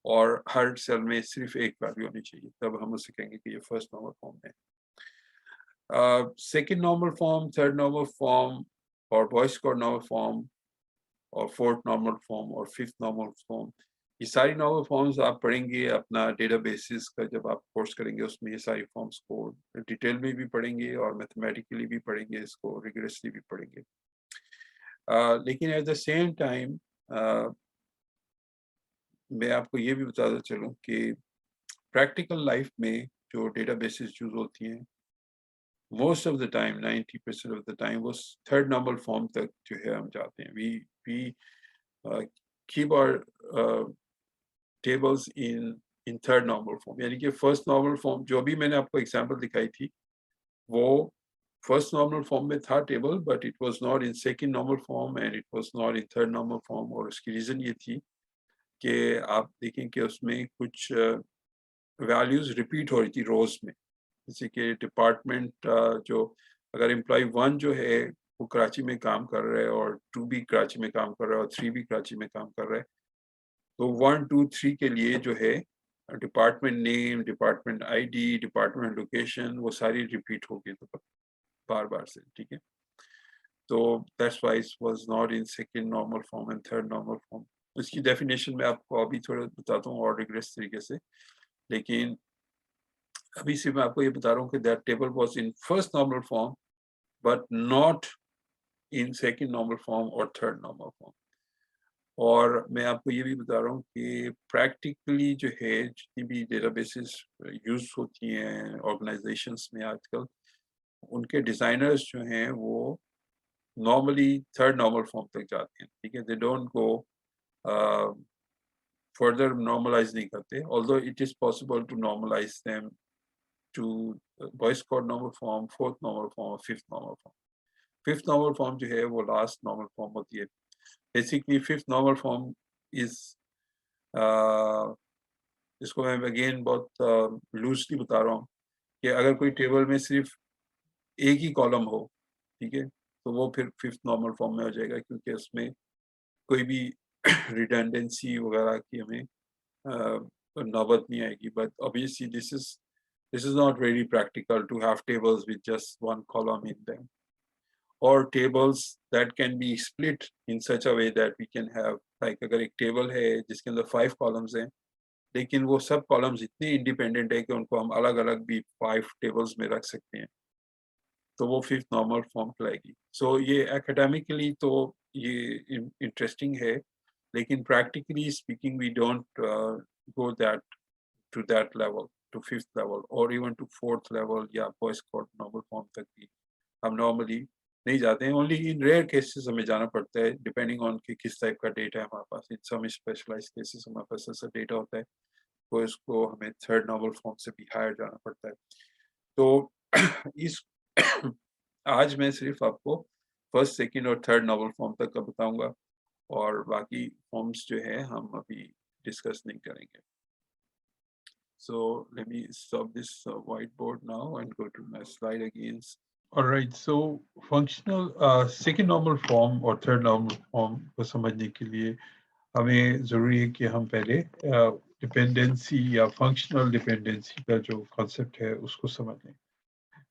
और हर सेल में सिर्फ एक वैल्यू होनी चाहिए, तब हम उसे कहेंगे कि ये फर्स्ट नॉर्मल फॉर्म है. Second normal form, third normal form और बॉयज कॉर्ड नॉर्मल फॉर्म और फोर्थ नॉर्मल फॉर्म और फिफ्थ नॉर्मल फॉर्म, ये सारी नॉर्मल फॉर्म्स आप पढ़ेंगे अपना डेटाबेसिस का जब आप कोर्स करेंगे, उसमें ये सारी फॉर्म्स को डिटेल में भी पढ़ेंगे और मैथमेटिकली भी पढ़ेंगे, इसको रिगरसली भी पढ़ेंगे. लेकिन एट द सेम टाइम मैं आपको ये भी बताता चलूँ कि प्रैक्टिकल लाइफ में जो डेटाबेसिस यूज होती हैं most of the time 90% of the time वो थर्ड नॉर्मल फॉर्म तक जो है हम जाते हैं. We keep our tables in third normal form, यानी कि फर्स्ट नॉर्मल फॉर्म जो भी मैंने आपको एग्जांपल दिखाई थी वो फर्स्ट नॉर्मल फॉर्म में था table, but it was not in second normal form and it was not in third normal form. और उसकी रीज़न ये थी कि आप देखें कि उसमें कुछ वैल्यूज रिपीट हो रही थी रोज में. जैसे कि डिपार्टमेंट जो अगर एम्प्लॉय 1 जो है वो कराची में काम कर रहा है और 2 भी कराची में काम कर रहा है और 3 भी कराची में काम कर रहा है, तो 1 2 3 के लिए जो है department name, department ID, department location वो सारी रिपीट होगी तो बार बार से. ठीक है, तो that's why it was not in second normal form and third normal form. इसकी डेफिनेशन मैं आपको अभी थोड़ा बताता हूँ और रिग्रेस तरीके से, लेकिन अभी से मैं आपको ये बता रहा हूँ कि that table was in first normal form but not in second normal form और थर्ड नॉर्मल फॉर्म. और मैं आपको ये भी बता रहा हूँ कि प्रैक्टिकली जो है जितनी भी डेटाबेसेस यूज होती हैं ऑर्गेनाइजेशंस में आजकल, उनके डिज़ाइनर्स जो हैं वो नॉर्मली थर्ड नॉर्मल फॉर्म तक जाते हैं. ठीक है, they don't go further normalize नहीं करते, although it is possible to normalize them to Boyce Codd normal form, fourth normal form और fifth normal form. Fifth normal form जो है वो लास्ट नॉर्मल फॉर्म होती है. Basically fifth normal form is इसको मैं अगेन बहुत लूजली बता रहा हूँ کہ اگر کوئی ٹیبل میں صرف ایک ہی کالم ہو, ٹھیک ہے, تو وہ پھر ففتھ نارمل فارم میں ہو جائے گا, کیونکہ اس میں کوئی بھی ریڈنڈنسی وغیرہ کی ہمیں نوبت نہیں آئے گی. But obviously this is not very practical to have tables with just one column in them, or tables that can be split in such a way that we can have, like اگر ایک table ہے جس کے اندر 5 columns ہیں, لیکن وہ سب columns اتنے independent ہے کہ ان کو ہم الگ الگ بھی 5 ٹیبلز میں رکھ سکتے ہیں, تو وہ ففتھ نارمل فارم لائے گی. سو یہ اکیڈیمکلی تو یہ انٹرسٹنگ ہے, لیکن practically speaking we don't go that to that level, to fifth level, اور ایون ٹو فورتھ لیول یا بوائس کوڈ نارمل فارم تک بھی ہم نارملی نہیں جاتے ہیں. اونلی ان ریئر کیسز ہمیں جانا پڑتا ہے, ڈپینڈنگ آن کہ کس ٹائپ کا ڈیٹا ہے ہمارے پاس. ان سم اسپیشلائز کیسز ہمارے پاس ایسا ڈیٹا ہوتا ہے تو اس کو ہمیں تھرڈ نارمل فارم سے بھی ہائر جانا پڑتا ہے. تو اس آج میں صرف آپ کو فرسٹ, سیکنڈ اور تھرڈ نارمل فارم تک کا بتاؤں گا, اور باقی فارمس جو ہے ہم ابھی ڈسکس نہیں کریں گے. So let me stop this whiteboard now and go to my slide again. All right, so functional second normal form اور third normal form کو سمجھنے کے لیے ہمیں ضروری ہے کہ ہم پہلے ڈپینڈنسی یا فنکشنل ڈپینڈنسی کا جو کانسیپٹ ہے اس کو سمجھ لیں.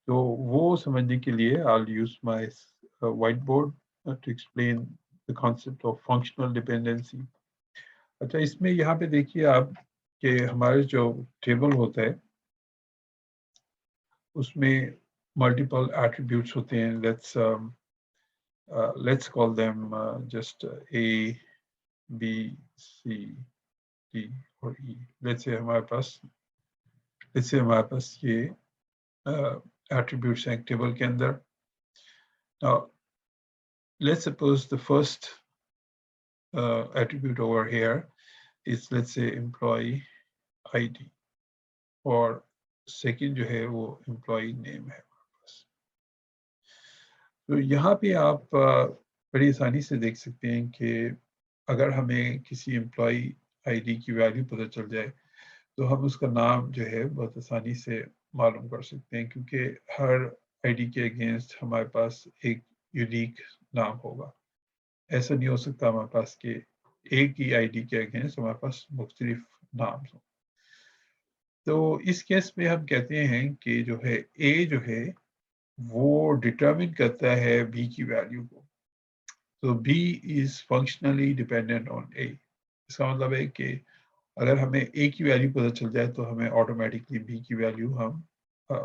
تو وہ سمجھنے کے لیے I'll use my whiteboard to explain the concept of functional dependency. اچھا, اس میں یہاں پہ دیکھیے آپ کہ ہمارے جو ٹیبل ہوتا ہے اس میں ملٹیپل ایٹریبیوٹس ہوتے ہیں. Let's call them just A, B, C, D اور E. لیٹس سے ہمارے پاس یہ ایٹریبیوٹس ہیں ٹیبل کے اندر. Now, let's suppose the first attribute over here is, let's say, employee ID, اور سیکنڈ جو ہے وہ امپلائی نیم ہے ہمارے پاس. تو یہاں پہ آپ بڑی آسانی سے دیکھ سکتے ہیں کہ اگر ہمیں کسی امپلائی آئی ڈی کی ویلیو پتہ چل جائے تو ہم اس کا نام جو ہے بہت آسانی سے معلوم کر سکتے ہیں, کیونکہ ہر آئی ڈی کے اگینسٹ ہمارے پاس ایک یونیک نام ہوگا. ایسا نہیں ہو سکتا ہمارے پاس کہ ایک ہی آئی ڈی کے اگینسٹ ہمارے پاس مختلف نام ہوں. تو اس کیس میں ہم کہتے ہیں کہ جو ہے اے جو ہے وہ ڈٹرمن کرتا ہے بی کی ویلیو کو. تو B is functionally dependent on A. اس کا مطلب ہے کہ اگر ہمیں اے کی ویلیو پتہ چل جائے تو ہمیں آٹومیٹکلی بی کی ویلیو ہم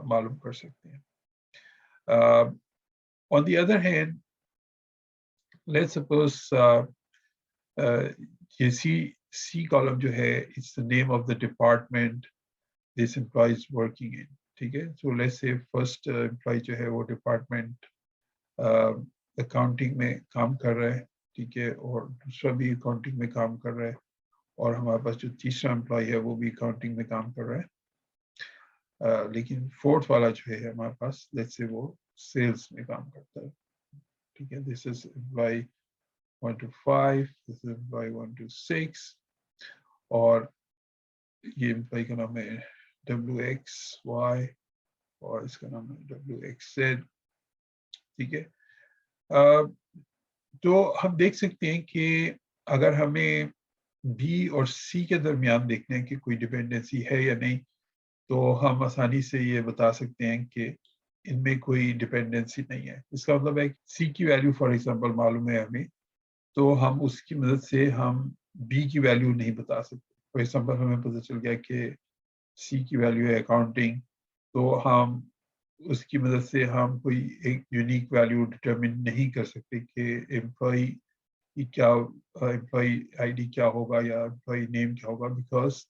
معلوم کر سکتے ہیں. On the other hand, let's suppose یہ سی کالم جو ہے it's the name of the department this employee is working in. ٹھیک ہے, so let's say first employee جو ہے وہ ڈپارٹمنٹ اکاؤنٹنگ میں کام کر رہا ہے, ٹھیک ہے, اور دوسرا بھی اکاؤنٹنگ میں کام کر رہا ہے, اور ہمارے پاس جو تیسرا امپلائی ہے وہ بھی اکاؤنٹنگ میں کام کر رہا ہے, لیکن فورتھ والا جو ہے ہمارے پاس لیٹس سے وہ سیلز میں کام کرتا ہے. ٹھیک ہے, دس is employee 1 to 5, this is employee 1 to 6, اور یہ امپلائی کا نام ہے WXY اور اس کا نام ہے WXZ. ٹھیک ہے, تو ہم دیکھ سکتے ہیں کہ اگر ہمیں بی اور سی کے درمیان دیکھنا ہے کہ کوئی ڈپینڈنسی ہے یا نہیں, تو ہم آسانی سے یہ بتا سکتے ہیں کہ ان میں کوئی ڈپینڈنسی نہیں ہے. اس کا مطلب ہے سی کی ویلیو فار ایگزامپل معلوم ہے ہمیں, تو ہم اس کی مدد سے ہم بی کی ویلیو نہیں بتا سکتے. فار ایگزامپل ہمیں پتہ چل گیا کہ سی کی ویلیو ہے اکاؤنٹنگ, تو ہم اس کی مدد سے ہم کوئی ایک یونیک ویلیو ڈٹرمن نہیں کر سکتے کہ امپلائی کی کیا, امپلائی آئی ڈی کیا ہوگا یا امپلائی نیم کیا ہوگا, بیکاز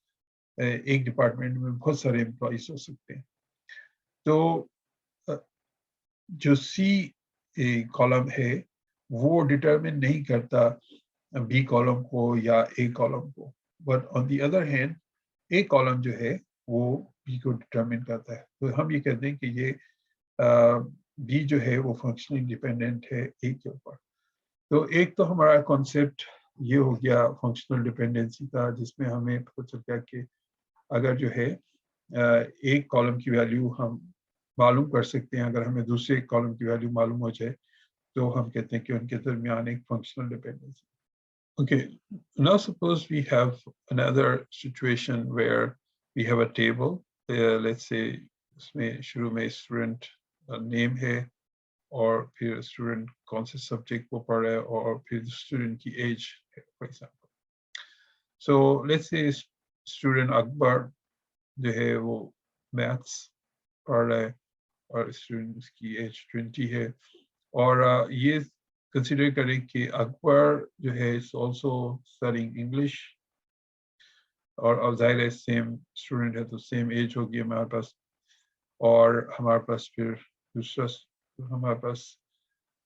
ایک ڈپارٹمنٹ میں بہت سارے امپلائیز ہو سکتے ہیں. تو جو سی کالم ہے وہ ڈٹرمن نہیں کرتا بی کالم کو یا اے کالم کو, but on the other hand a column جو ہے وہ بی کو ڈٹرمن کرتا ہے. تو ہم یہ کہتے ہیں کہ یہ بی جو ہے وہ فنکشنلی ڈیپینڈنٹ ہے اے کے اوپر. تو ایک تو ہمارا کانسیپٹ یہ ہو گیا فنکشنل ڈیپینڈنسی کا, جس میں ہمیں پتہ چل گیا کہ اگر جو ہے ایک کالم کی ویلیو ہم معلوم کر سکتے ہیں اگر ہمیں دوسرے کالم کی ویلیو معلوم ہو جائے تو ہم کہتے ہیں کہ ان کے درمیان ایک functional dependency. Okay, now suppose we have another situation where we have a table. Let's say اس میں شروع میں اسٹوڈنٹ نیم ہے اور پھر اسٹوڈنٹ کون سے سبجیکٹ کو پڑھ رہا ہے اور پھر اسٹوڈنٹ کی ایج ہے for example. So let's say student Akbar جو ہے وہ میتھس پڑھ رہا ہے اور اسٹوڈنٹ کی ایج 20 ہے اور یہ کنسیڈر کریں کہ اکبر جو ہے از آلسو اسٹڈنگ انگلش اور ظاہر ہے سیم اسٹوڈنٹ ہے تو سیم ایج ہوگی ہمارے پاس. اور ہمارے پاس پھر دوسرا ہمارے پاس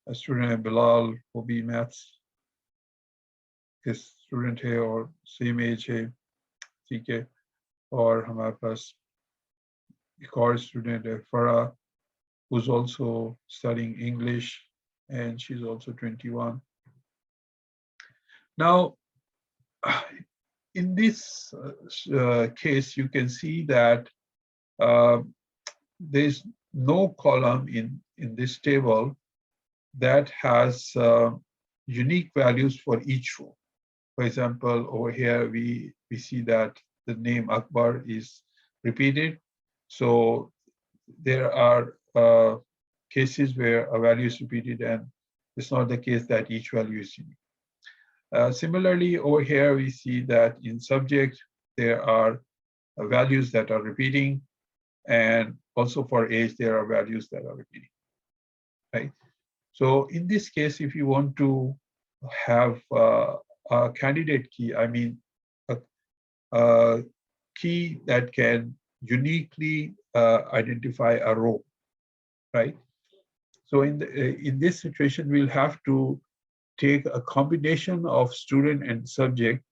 اسٹوڈنٹ ہے بلال, وہ بھی میتھس کے اسٹوڈنٹ ہے اور سیم ایج ہے, ٹھیک ہے. اور ہمارے پاس ایک اور اسٹوڈنٹ ہے فرا, who is also studying English, and she's also 21. Now, in this case, you can see that there's no column in this table that has unique values for each row. For example, over here, we see that the name Akbar is repeated. So there are cases where a value is repeated and it's not the case that each value is unique. Similarly, over here, we see that in subject, there are values that are repeating, and also for age, there are values that are repeating, right? So in this case, if you want to have a candidate key, I mean, a key that can uniquely identify a row, right? So in this situation, we'll have to take a combination of student and subject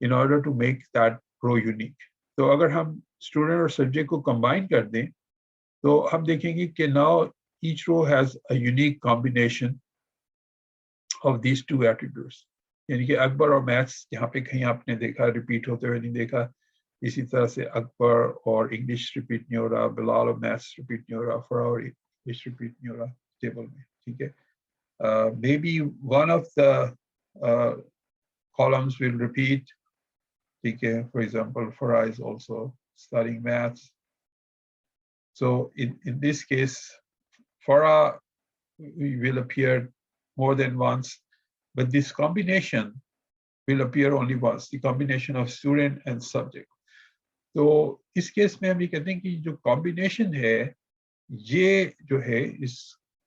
in order to make that row unique. So اگر ہم student اور subject کو combine کر دیں تو ہم دیکھیں گے کہ now each row has a unique combination of these two attributes. یعنی کہ اکبر اور میتھس یہاں پہ کہیں آپ نے دیکھا ریپیٹ ہوتے ہوئے نہیں دیکھا, اسی طرح سے اکبر اور انگلش ریپیٹ نہیں ہو رہا, بلال اور میتھس ریپیٹ نہیں ہو رہا, فرا اور انگلش ریپیٹ نہیں ہو رہا ٹیبل میں, ٹھیک ہے. Maybe one of the columns will repeat. Okay, for example, Farah is also studying maths. So in this case, Farah will appear more than once, but this combination will appear only once, the combination of student and subject. So us case میں ہم یہ کہتے ہیں کہ جو combination ہے یہ جو ہے اس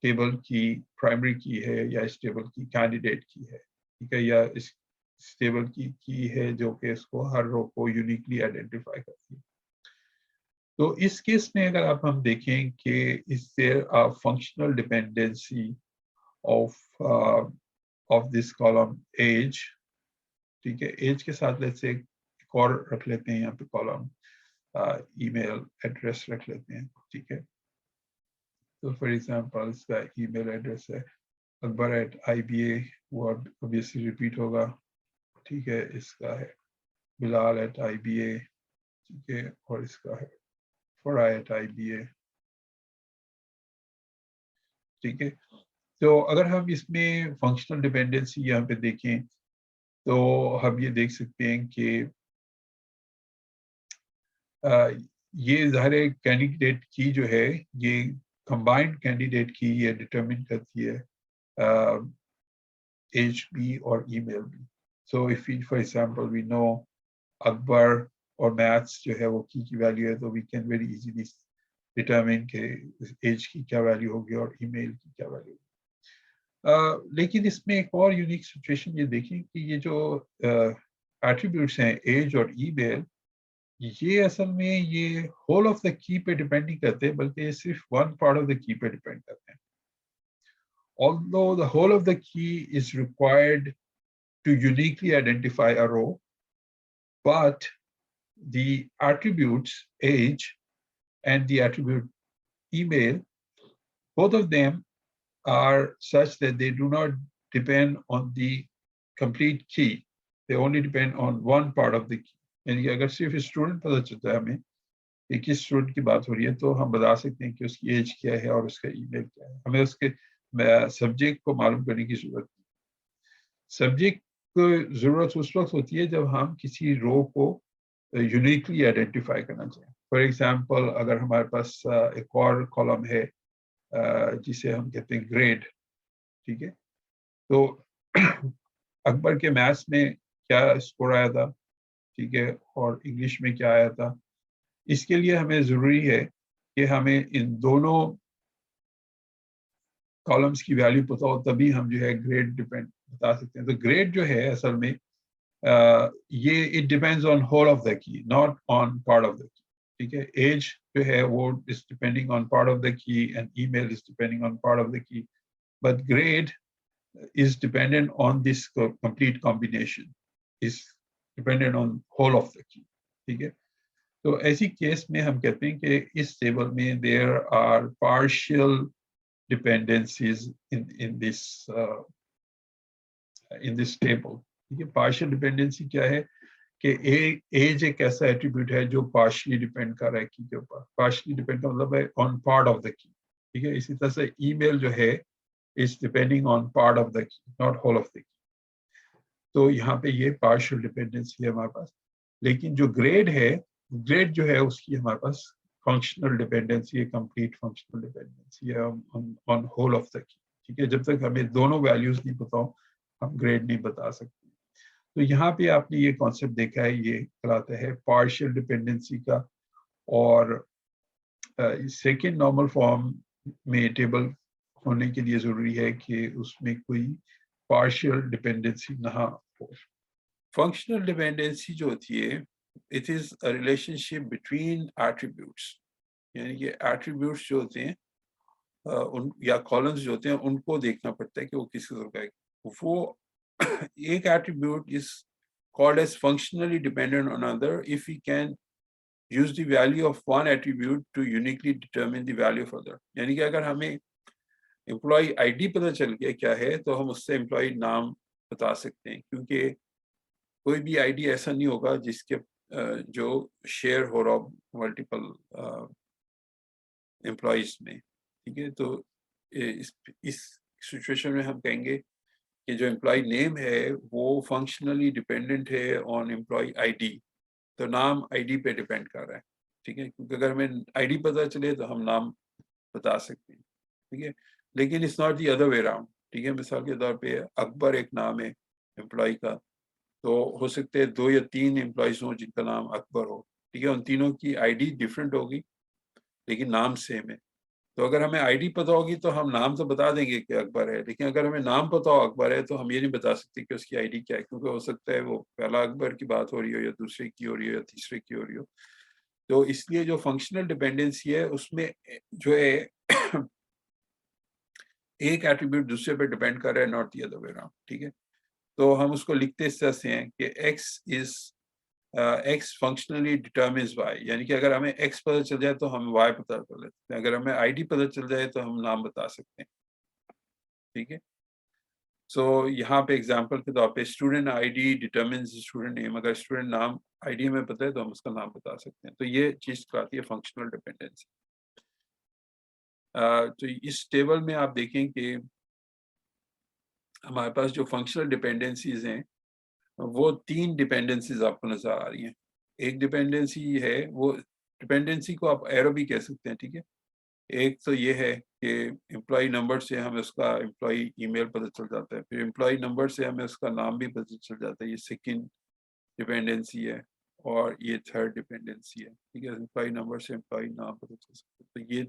ٹیبل کی پرائمری کی ہے یا اس ٹیبل کی کینڈیڈیٹ کی ہے, ٹھیک ہے, یا اس ٹیبل کی ہے جو کہ اس کو ہر رو کو یونیکلی آئیڈینٹیفائی کرتی ہے. تو اس کیس میں اگر آپ ہم دیکھیں کہ is there a functional dependency of this column age, ٹھیک ہے, ایج کے ساتھ let's say ایک اور رکھ لیتے ہیں یہاں پہ کالم ای میل ایڈریس رکھ لیتے ہیں, ٹھیک ہے. تو فار ایگزامپل اس کا ای میل ایڈریس ہے akbar@iba, وہ obviously ریپیٹ ہوگا, ٹھیک ہے. اس کا ہے bilal@iba, ٹھیک ہے, اور اس کا ہے farah@iba, ٹھیک ہے. تو اگر ہم اس میں فنکشنل ڈیپینڈنسی یہاں پہ دیکھیں تو ہم یہ دیکھ سکتے ہیں کہ یہ ظاہر کینڈیڈیٹ کی جو ہے یہ کمبائنڈ کینڈیڈیٹ کی یہ ڈٹرمن کرتی ہے ایج بھی اور ای میل بھی. So if for example we know Akbar اور میتھس جو ہے وہ کی ویلیو ہے تو we can very easily determine کہ ایج کی کیا ویلیو ہوگی اور ای میل کی کیا ویلیو ہوگی. لیکن اس میں ایک اور یونیک سچویشن یہ دیکھیں کہ یہ جو ایٹریبیوٹس ہیں ایج اور ای میل, یہ اصل میں یہ ہول آف دا کی پہ ڈیپینڈ نہیں کرتے بلکہ یہ صرف ون پارٹ آف دا کی پہ ڈیپینڈ کرتے ہیں. Although the whole of the key is required to uniquely identify a row, but the attributes age and the attribute email, both of them are such that they do not depend on the complete key. They only depend on one part of the key. یعنی کہ اگر صرف student پتہ چلتا ہے ہمیں کہ کس اسٹوڈنٹ کی بات ہو رہی ہے تو ہم بتا سکتے ہیں کہ اس کی ایج کیا ہے اور اس کا ای میل کیا ہے. ہمیں اس کے سبجیکٹ کو معلوم کرنے کی ضرورت نہیں. سبجیکٹ کو ضرورت اس وقت ہوتی ہے جب ہم کسی رو کو یونیکلی آئیڈینٹیفائی کرنا چاہیں. فار ایگزامپل اگر ہمارے پاس ایک اور کالم ہے جسے ہم کہتے ہیں گریڈ, ٹھیک ہے, تو اکبر کے میتھس میں کیا اسکور آیا تھا, ٹھیک ہے, اور انگلش میں کیا آیا تھا. اس کے لیے ہمیں ضروری ہے کہ ہمیں ان دونوں کالمس کی ویلیو پتہ ہو, تبھی ہم جو ہے گریڈ ڈیپینڈ بتا سکتے ہیں. تو گریڈ جو ہے اصل میں یہ it depends on whole of the key, not on part of the key. ٹھیک ہے, ایج جو ہے وہ is depending on part of the key and email is depending on part of the key, but grade is dependent on this complete combination, is dependent on whole of the key. ٹھیک ہے, تو ایسی case میں ہم کہتے ہیں کہ اس table میں there are partial dependencies in this table. ٹھیک ہے, partial dependency کیا ہے کہ ایج ایک ایسا ایٹریبیوٹ ہے جو partially ڈیپینڈ کر رہا ہے کی کے اوپر. partially ڈیپینڈ کا مطلب ہے on part of the key. ٹھیک ہے, اسی طرح سے ای میل جو ہے is depending on part of the key, not whole of the key. تو یہاں پہ یہ partial dependency ہے ہمارے پاس. لیکن جو گریڈ ہے, گریڈ جو ہے اس کی ہمارے پاس functional dependency ہے, complete functional dependency ہے on whole of the key. ٹھیک ہے, جب تک ہمیں دونوں ویلیوز نہیں پتا ہو ہم گریڈ نہیں بتا سکتے. تو یہاں پہ آپ نے یہ کانسیپٹ دیکھا ہے, یہ کہلاتا ہے partial dependency کا. اور سیکنڈ نارمل فارم میں ٹیبل ہونے کے لیے ضروری ہے کہ اس میں کوئی پارشل ڈیپینڈنسی نہ ہو. فنکشنل ڈیپینڈنسی جو ہوتی ہے it is a relation ship between attributes, یعنی کہ ایٹریبیوٹس جو ہوتے ہیں یا کالمز جو ہوتے ہیں ان کو دیکھنا پڑتا ہے کہ وہ کس قسم کا ہے. وہ ایک attribute is called as functionally dependent on another if we can use the value of one attribute to uniquely determine the value of other. یعنی کہ اگر ہمیں امپلائی آئی ڈی پتہ چل گیا کیا ہے تو ہم اس سے امپلائی نام بتا سکتے ہیں, کیونکہ کوئی بھی آئی ڈی ایسا نہیں ہوگا جس کے جو شیئر ہو رہا ہو ملٹیپل امپلائیز میں. ٹھیک ہے, تو اس سچویشن میں ہم کہیں گے کہ جو امپلائی نیم ہے وہ فنکشنلی ڈیپینڈنٹ ہے آن امپلائی آئی ڈی, تو نام آئی ڈی پہ ڈیپینڈ کر رہا ہے. ٹھیک ہے, کیونکہ اگر ہمیں آئی ڈی پتہ چلے تو ہم نام بتا سکتے ہیں. ٹھیک ہے, لیکن it's not the other way around. ٹھیک ہے, مثال کے طور پہ اکبر ایک نام ہے امپلائی کا, تو ہو سکتے ہیں 2 یا 3 امپلائیز ہوں جن کا نام اکبر ہو. ٹھیک ہے, ان تینوں کی آئی ڈی ڈفرینٹ ہوگی لیکن نام سیم ہے. تو اگر ہمیں آئی ڈی پتہ ہوگی تو ہم نام تو بتا دیں گے کہ اکبر ہے, لیکن اگر ہمیں نام پتہ ہو اکبر ہے تو ہم یہ نہیں بتا سکتے کہ اس کی آئی ڈی کیا ہے, کیونکہ ہو سکتا ہے وہ پہلا اکبر کی بات ہو رہی ہو یا دوسرے کی ہو رہی ہو یا تیسرے کی ہو رہی ہو. تو اس لیے جو فنکشنل ڈیپینڈنسی ہے اس میں جو ہے ایک ایٹریبیوٹ دوسرے پہ ڈیپینڈ کر رہا ہے, not the other way around. ٹھیک ہے, تو ہم اس کو لکھتے اس طرح سے ہیں کہ ایکس فنکشنلی ڈیٹرمنز وائی, یعنی کہ اگر ہمیں ایکس پتہ چل جائے تو ہم وائی پتہ کر لیتے ہیں, اگر ہمیں آئی ڈی پتہ چل جائے تو ہم نام بتا سکتے ہیں. ٹھیک ہے, سو یہاں پہ ایگزامپل کے طور پہ student I D determines student name, اگر اسٹوڈنٹ نام آئی ڈی میں پتہ ہے تو ہم اس کا نام بتا سکتے ہیں. تو یہ چیز کہلاتی ہے فنکشنل ڈیپینڈنسی. تو اس ٹیبل میں آپ دیکھیں کہ ہمارے پاس جو فنکشنل ڈیپینڈنسیز ہیں وہ 3 ڈیپینڈنسیز آپ کو نظر آ رہی ہیں. ایک ڈیپینڈنسی ہے, وہ ڈیپینڈنسی کو آپ ایرو بھی کہہ سکتے ہیں. ٹھیک ہے, ایک تو یہ ہے کہ امپلائی نمبر سے ہمیں اس کا امپلائی ای میل پتہ چل جاتا ہے, پھر امپلائی نمبر سے ہمیں اس کا نام بھی پتہ چل جاتا ہے, یہ سیکنڈ ڈیپینڈنسی ہے. اور یہ تھرڈ ڈیپینڈنسی ہے. ٹھیک ہے, امپلائی نمبر سے امپلائی نام پتہ چل سکتا ہے. تو یہ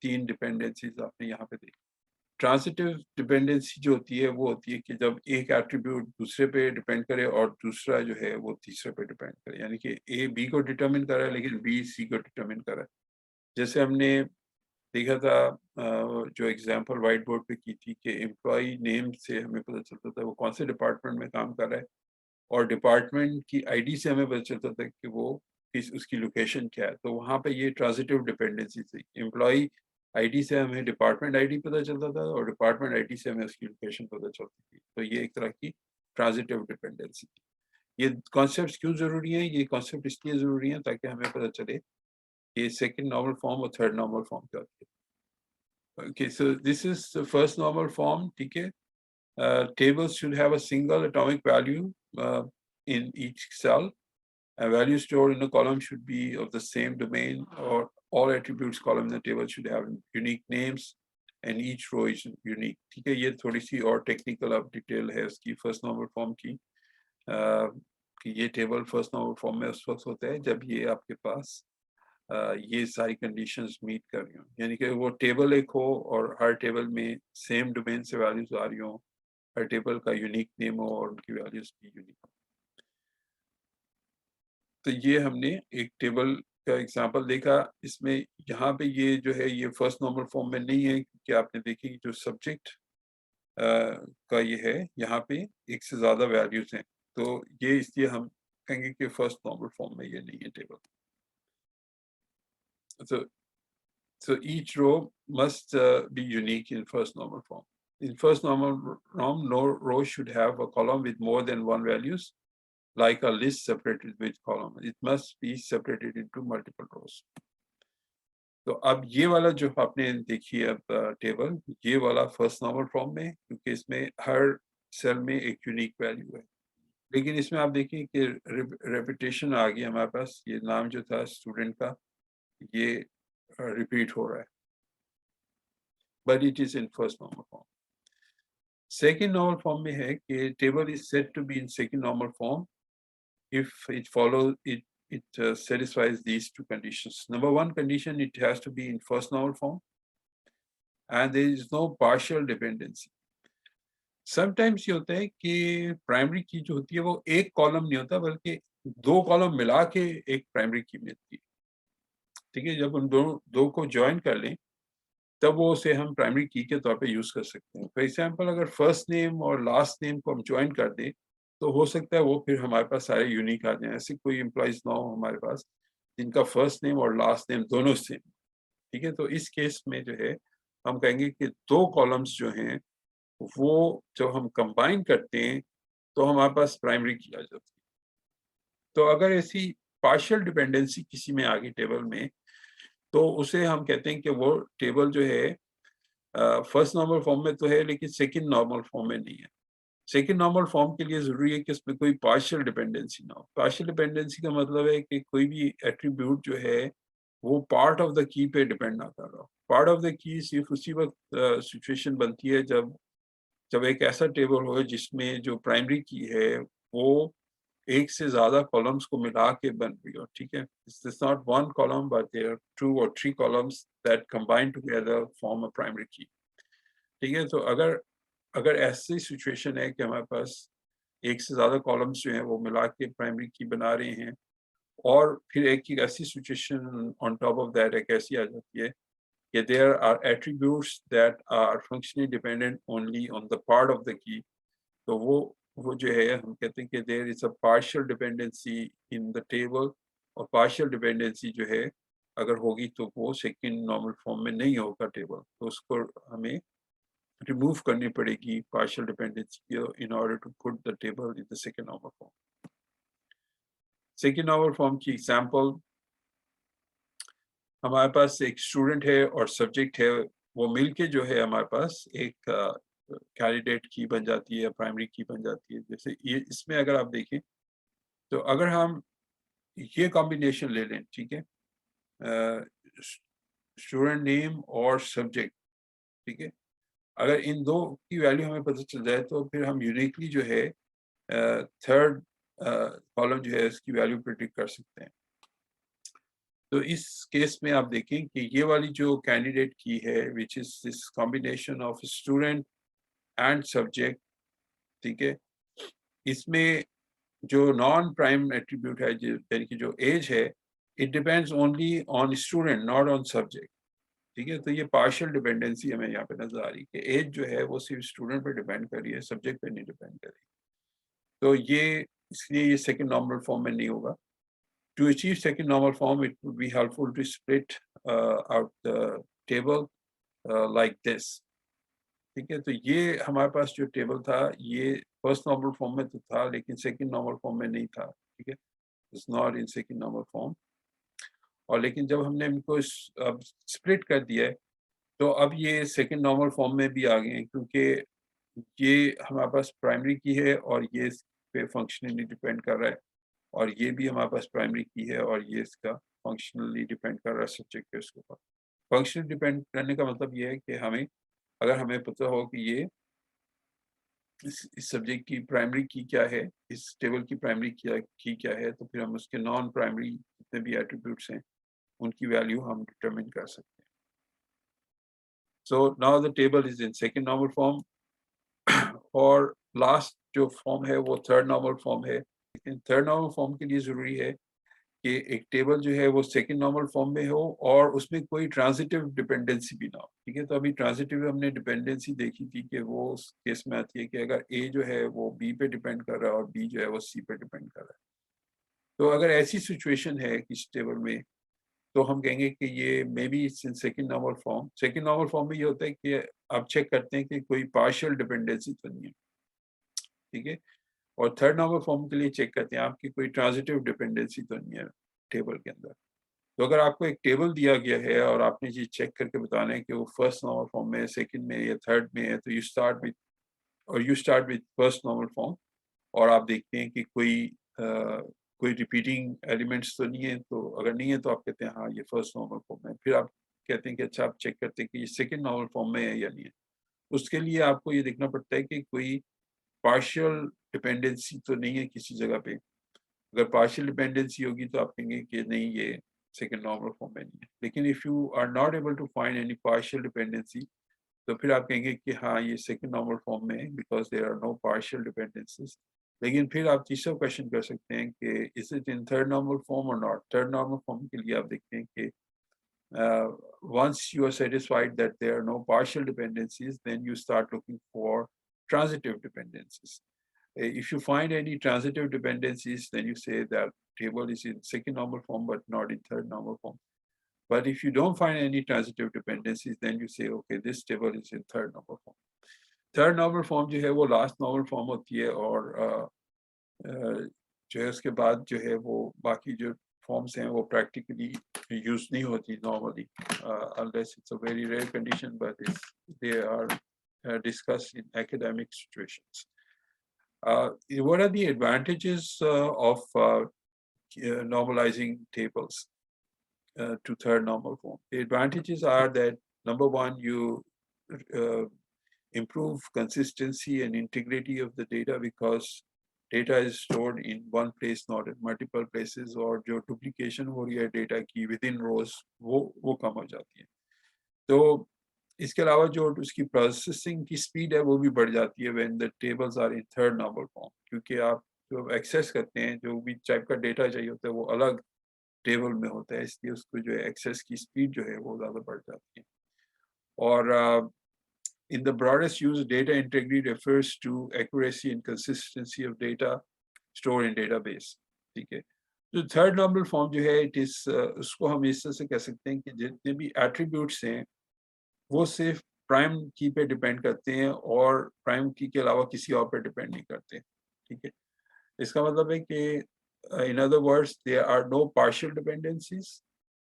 3 ڈیپینڈنسیز آپ نے یہاں پہ دیکھی. ٹرانزٹیو ڈیپینڈنسی جو ہوتی ہے وہ ہوتی ہے کہ جب ایک ایٹریبیوٹ دوسرے پہ ڈیپینڈ کرے اور دوسرا جو ہے وہ تیسرے پہ ڈیپینڈ کرے, یعنی کہ اے بی کو ڈیٹرمن کر رہا ہے لیکن بی سی کو ڈیٹرمن کر رہا ہے. جیسے ہم نے دیکھا تھا جو ایگزامپل وائٹ بورڈ پہ کی تھی کہ امپلائی نیم سے ہمیں پتہ چلتا تھا وہ کون سے ڈپارٹمنٹ میں کام کر رہا ہے, اور ڈپارٹمنٹ کی آئی ڈی سے ہمیں پتہ چلتا تھا کہ وہ اس کی لوکیشن کیا ہے. تو وہاں پہ یہ ٹرانزٹیو ڈیپینڈنسی تھی. امپلائی آئی ڈی سے ہمیں ڈپارٹمنٹ آئی ڈی پتہ چلتا تھا اور ڈپارٹمنٹ آئی ڈی سے ہمیں اس کی لوکیشن پتہ چلتی تھی. تو یہ ایک طرح کی ٹرانزٹیو ڈیپینڈنسی تھی. یہ کانسیپٹس کیوں ضروری ہیں؟ یہ کانسیپٹ اس لیے ضروری ہیں تاکہ ہمیں پتہ چلے ये second normal form और third normal form क्या होती है. Okay, so this is the first normal form, ठीक है. Tables should have a single atomic value in each cell. A value stored in a column should be of the same domain, or all attributes column in the table should have unique names, and each row is unique. ठीक है, ये थोड़ी सी और technical अब detail है इसकी first normal form की, कि ये टेबल फर्स्ट नॉर्मल फॉर्म में उस वक्त होता है जब ये आपके पास ये सारी कंडीशंस मीट कर रही हो, यानी कि वो टेबल एक हो और हर टेबल में सेम डोमेन से वैल्यूज आ रही हो, हर टेबल का यूनिक नेम हो और उनकी वैल्यूज भी यूनिक हो. तो ये हमने एक टेबल का एग्जांपल देखा. इसमें यहाँ पे ये जो है ये फर्स्ट नॉर्मल फॉर्म में नहीं है, क्योंकि आपने देखी कि जो सब्जेक्ट का ये है यहाँ पे एक से ज्यादा वैल्यूज हैं, तो ये इसलिए हम कहेंगे कि फर्स्ट नॉर्मल फॉर्म में ये नहीं है table. So each row must be unique in first normal form. In first normal form, no row should have a column with more than one values, like a list separated with column. It must be separated into multiple rows. तो अब ये वाला जो आपने देखी है अब table, ये वाला फर्स्ट नॉर्मल फॉर्म में, क्योंकि इसमें हर सेल में एक यूनिक वैल्यू है. लेकिन इसमें आप देखिए कि रेपिटेशन आ गया हमारे पास. ये नाम जो था स्टूडेंट का, ये रिपीट हो रहा है, but it is in first normal form. Second normal form में है कि table is said to be in second normal form if it follows it satisfies these two conditions. Number one condition, it has to be in first normal form, and there is no partial dependency. Sometimes ये होता है कि primary की जो होती है वो एक कॉलम नहीं होता, बल्कि दो कॉलम मिला के एक प्राइमरी की मिलती है. ठीक है, जब उन दो को ज्वाइन कर लें तब वो उसे हम प्राइमरी की के तौर पे यूज कर सकते हैं. फॉर एग्जांपल, अगर फर्स्ट नेम और लास्ट नेम को हम ज्वाइन कर दें तो हो सकता है वो फिर हमारे पास सारे यूनिक आ जाए. ऐसे कोई एम्प्लॉइज ना हो हमारे पास जिनका फर्स्ट नेम और लास्ट नेम दोनों सेम. ठीक है, तो इस केस में जो है हम कहेंगे कि दो कॉलम्स जो हैं वो जब हम कंबाइन करते हैं तो हमारे पास प्राइमरी की आ जाती है. तो अगर ऐसी पार्शियल डिपेंडेंसी किसी में आ गई टेबल में, तो उसे हम कहते हैं कि वो टेबल जो है फर्स्ट नॉर्मल फॉर्म में तो है लेकिन सेकंड नॉर्मल फॉर्म में नहीं है. सेकंड नॉर्मल फॉर्म के लिए जरूरी है कि उसमें कोई पार्शियल डिपेंडेंसी ना हो. पार्शियल डिपेंडेंसी का मतलब है कि कोई भी एट्रीब्यूट जो है वो पार्ट ऑफ द की पे डिपेंड ना कर रहा हो. पार्ट ऑफ द की सिर्फ उसी वक्त सिचुएशन बनती है जब एक ऐसा टेबल हो जिसमें जो प्राइमरी की है वो एक से ज्यादा कॉलम्स को मिला के बन रही हो. ठीक है, it's not one column but there are two और three columns that combine together form a primary key. ठीक है, तो अगर ऐसी सिचुएशन है कि हमारे पास एक से ज्यादा कॉलम्स जो हैं वो मिला के प्राइमरी की बना रहे हैं, और फिर एक ऐसी situation on top of that एक ऐसी आ जाती है कि there are attributes that are functionally dependent only on the part of the key, तो वो जो है हम कहते हैं कि there is a partial dependency in the table. और पार्शियल डिपेंडेंसी जो है अगर होगी तो वो सेकंड नॉर्मल फॉर्म में नहीं होगा टेबल, तो उसको हमें रिमूव करनी पड़ेगी partial dependency in order to put the table in the second normal form. Second normal form की एग्जांपल, हमारे पास एक स्टूडेंट है और सब्जेक्ट है, वो मिलके जो है हमारे पास एक कैंडिडेट की बन जाती है, प्राइमरी की बन जाती है. जैसे ये इसमें अगर आप देखें तो अगर हम ये कॉम्बिनेशन ले लें, ठीक है, स्टूडेंट नेम और सब्जेक्ट, ठीक है, अगर इन दो की वैल्यू हमें पता चल जाए तो फिर हम यूनिकली जो है थर्ड कॉलम जो है इसकी वैल्यू प्रिडिक्ट कर सकते हैं. तो इस केस में आप देखें कि ये वाली जो कैंडिडेट की है which is this combination of student and subject, ठीक है, इसमें जो नॉन प्राइम एट्रीब्यूट है यानी कि जो एज है, it depends only on student not on subject. ठीक है, तो ये पार्शियल डिपेंडेंसी हमें यहाँ पे नजर आ रही है कि एज जो है वो सिर्फ स्टूडेंट पे डिपेंड कर रही है, सब्जेक्ट पे नहीं डिपेंड कर रही. तो ये इसलिए ये सेकंड नॉर्मल फॉर्म में नहीं होगा. To achieve second normal form, it would be helpful to split out the table like this. ठीक है, तो ये हमारे पास जो टेबल था ये फर्स्ट नॉर्मल फॉर्म में तो था लेकिन सेकंड नॉर्मल फॉर्म में नहीं था. ठीक है, it's not in second normal form. اور لیکن جب ہم نے ان کو اسپلٹ کر دیا ہے تو اب یہ سیکنڈ نارمل فارم میں بھی آ گئے ہیں، کیونکہ یہ ہمارے پاس پرائمری کی ہے اور یہ اس پہ فنکشنلی ڈپینڈ کر رہا ہے، اور یہ بھی ہمارے پاس پرائمری کی ہے اور یہ اس کا فنکشنلی ڈپینڈ کر رہا ہے سبجیکٹ کے اس کے اوپر. فنکشنل ڈپینڈ کرنے کا مطلب یہ ہے کہ اگر ہمیں پتہ ہو کہ یہ اس سبجیکٹ کی پرائمری کی کیا ہے، اس ٹیبل کی پرائمری کی کیا ہے، تو پھر ہم اس کے نان پرائمری جتنے بھی ایٹریبیوٹس ہیں ان کی ویلیو ہم ڈٹرمن کر سکتے ہیں. So now the table is in second normal form, اور لاسٹ جو فارم ہے وہ تھرڈ نارمل فارم ہے. لیکن تھرڈ نارمل فارم کے لیے ضروری ہے کہ ایک ٹیبل جو ہے وہ سیکنڈ نارمل فارم میں ہو اور اس میں کوئی ٹرانزٹیو ڈپینڈنسی بھی نہ ہو. ٹھیک ہے، تو ابھی ٹرانزٹیو ہم نے ڈپینڈنسی دیکھی تھی کہ وہ اس کیس میں آتی ہے کہ اگر اے جو ہے وہ بی پہ ڈپینڈ کر رہا ہے اور بی جو ہے وہ سی پہ ڈپینڈ کر رہا ہے. تو اگر ایسی سچویشن ہے کسی ٹیبل میں تو ہم کہیں گے کہ یہ may be second normal form. Second normal form میں یہ ہوتا ہے کہ آپ چیک کرتے ہیں کہ کوئی پارشل ڈپینڈنسی تو نہیں ہے. ٹھیک ہے، اور تھرڈ نارمل فارم کے لیے چیک کرتے ہیں آپ کی کوئی ٹرانزٹیو ڈپینڈنسی تو نہیں ہے ٹیبل کے اندر. تو اگر آپ کو ایک ٹیبل دیا گیا ہے اور آپ نے یہ چیک کر کے بتانا ہے کہ وہ فرسٹ نارمل فارم میں، سیکنڈ میں یا تھرڈ میں ہے، تو you start with first normal form, اور آپ دیکھتے ہیں کہ کوئی ریپیٹنگ ایلیمنٹس تو نہیں ہے. تو اگر نہیں ہے تو آپ کہتے ہیں ہاں یہ فرسٹ نارمل فارم ہے. پھر آپ کہتے ہیں کہ اچھا آپ چیک کرتے ہیں کہ یہ سیکنڈ نارمل فارم میں ہے یا نہیں ہے. اس کے لیے آپ کو یہ دیکھنا پڑتا ہے کہ کوئی پارشل ڈپینڈنسی تو نہیں ہے کسی جگہ پہ. اگر پارشل ڈپینڈنسی ہوگی تو آپ کہیں گے کہ نہیں یہ سیکنڈ نارمل فارم میں نہیں ہے. لیکن if you are not able to find any partial dependency تو پھر آپ کہیں گے کہ ہاں یہ سیکنڈ نارمل فارم میں ہے because there are no partial dependencies. لیکن پھر آپ تیسرا کوشچن کر سکتے ہیں کہ is it in third normal form اور ناٹ. تھرڈ نارمل فارم کے لیے آپ دیکھتے ہیں کہ once you are satisfied that there are no partial dependencies, then you start looking for transitive dependencies. If you find any transitive dependencies, then you say that table is in second normal form but not in third normal form. But if you don't find any transitive dependencies, then you say, okay, this table is in third normal form. Third normal form جو ہے وہ last normal form ہوتی ہے، اور جو ہے اس کے بعد جو ہے وہ باقی جو فارمس ہیں وہ پریکٹیکلی یوز نہیں ہوتی normally unless it's a very rare condition, but they are discussed in academic situations. What are the advantages of normalizing tables to third normal form? The advantages are that number one, you improve consistency and integrity of the data because data is stored in one place, not in multiple places, اور جو duplication ہو رہی ہے data کی within rows وہ کم ہو جاتی ہے. تو اس کے علاوہ جو اس کی پروسیسنگ کی سپیڈ ہے وہ بھی بڑھ جاتی ہے when the tables are in third normal form, کیونکہ آپ جو ایکسیس کرتے ہیں جو بھی ٹائپ کا ڈیٹا چاہیے ہوتا ہے وہ الگ ٹیبل میں ہوتا ہے، اس لیے اس کو جو ہے ایکسیس کی سپیڈ جو ہے وہ زیادہ بڑھ جاتی ہے. اور in the broadest use, data integrity refers to accuracy and consistency of data stored in database. ٹھیک ہے، تو تھرڈ نارمل فارم جو ہے اس کو ہم اس طرح سے کہہ سکتے ہیں کہ جتنے بھی ایٹریبیوٹس ہیں وہ صرف پرائم کی پہ ڈپینڈ کرتے ہیں اور پرائم کی کے علاوہ کسی اور پہ ڈپینڈ نہیں کرتے. ٹھیک ہے، اس کا مطلب ہے کہ in other words there are no partial dependencies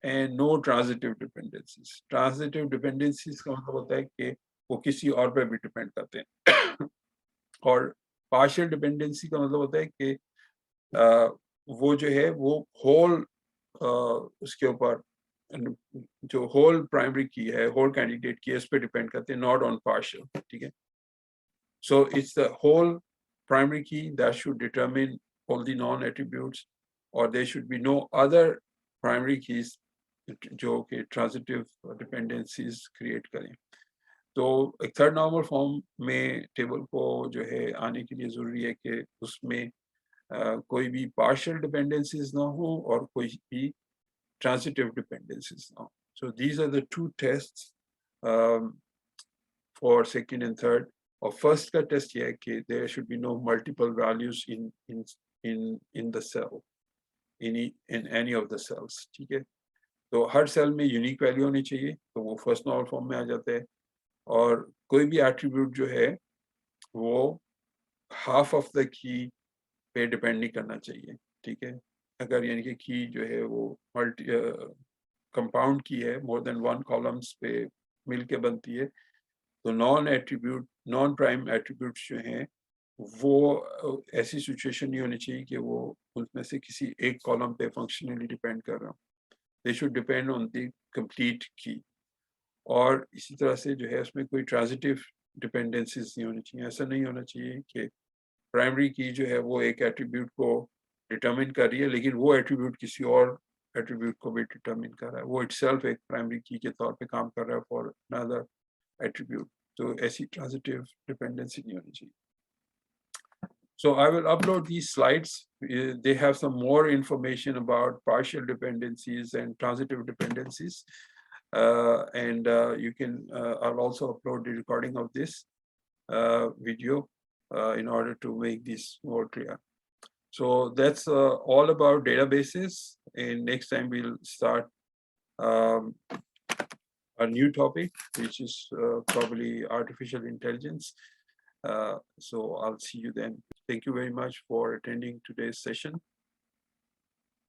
and no transitive dependencies. Transitive dependencies کا مطلب ہوتا ہے کہ وہ کسی اور پہ بھی ڈپینڈ کرتے ہیں، اور پارشل ڈپینڈنسی کا مطلب ہوتا ہے کہ وہ جو ہے وہ ہول اس کے اوپر جو ہول پرائمری کی ہے، ہول کینڈیڈیٹ کی ہے، اس پہ ڈپینڈ کرتے ہیں، ناٹ آن پارشل. ٹھیک ہے، so it's the whole primary key that should determine all the non attributes, or there should be no other primary keys جو کہ transitive dependencies create کریں. تو ایک تھرڈ نارمل فارم میں ٹیبل کو جو ہے آنے کے لیے ضروری ہے کہ اس میں کوئی بھی پارشل ڈپینڈنسیز نہ ہو اور کوئی بھی ٹرانزٹیو ڈپینڈنسیز نہ ہو. So these are the two test for second and third. اور فرسٹ کا ٹیسٹ یہ ہے کہ there should be no multiple values in the cell in any of the cells. ٹھیک ہے، تو ہر سیل میں یونیک ویلیو ہونی چاہیے، تو وہ فرسٹ نارمل فارم میں آ جاتا ہے. اور کوئی بھی ایٹریبیوٹ جو ہے وہ ہاف آف دا کی پہ ڈپینڈ نہیں کرنا چاہیے. ٹھیک ہے، اگر یعنی کہ کی جو ہے وہ कंपाउंड की है, more than one columns पे मिलके बनती है, तो नॉन प्राइम एट्रीब्यूट्स जो हैं वो ऐसी सिचुएशन नहीं होनी चाहिए कि वो उसमें से किसी एक कॉलम पे फंक्शनली डिपेंड कर रहा हो. They should depend on the complete की. और इसी तरह से जो है उसमें कोई ट्रांजिटिव डिपेंडेंसीज नहीं होनी चाहिए. ऐसा नहीं होना चाहिए कि प्राइमरी की जो है वो एक एट्रीब्यूट को डिटरमिन कर रही है लेकिन वो एट्रीब्यूट किसी और एट्रीब्यूट को भी डिटरमिन कर रहा है, वो इटसेल्फ एक प्राइमरी की के तौर पे काम कर रहा है फॉर अनदर एट्रीब्यूट. तो ऐसी ट्रांजिटिव डिपेंडेंसी नहीं होनी चाहिए. So I will upload these slides. They have some more information about partial dependencies and transitive dependencies. You can, I'll also upload the recording of this video in order to make this more clear. So that's all about databases. And next time we'll start a new topic, which is probably artificial intelligence. So I'll see you then. Thank you very much for attending today's session.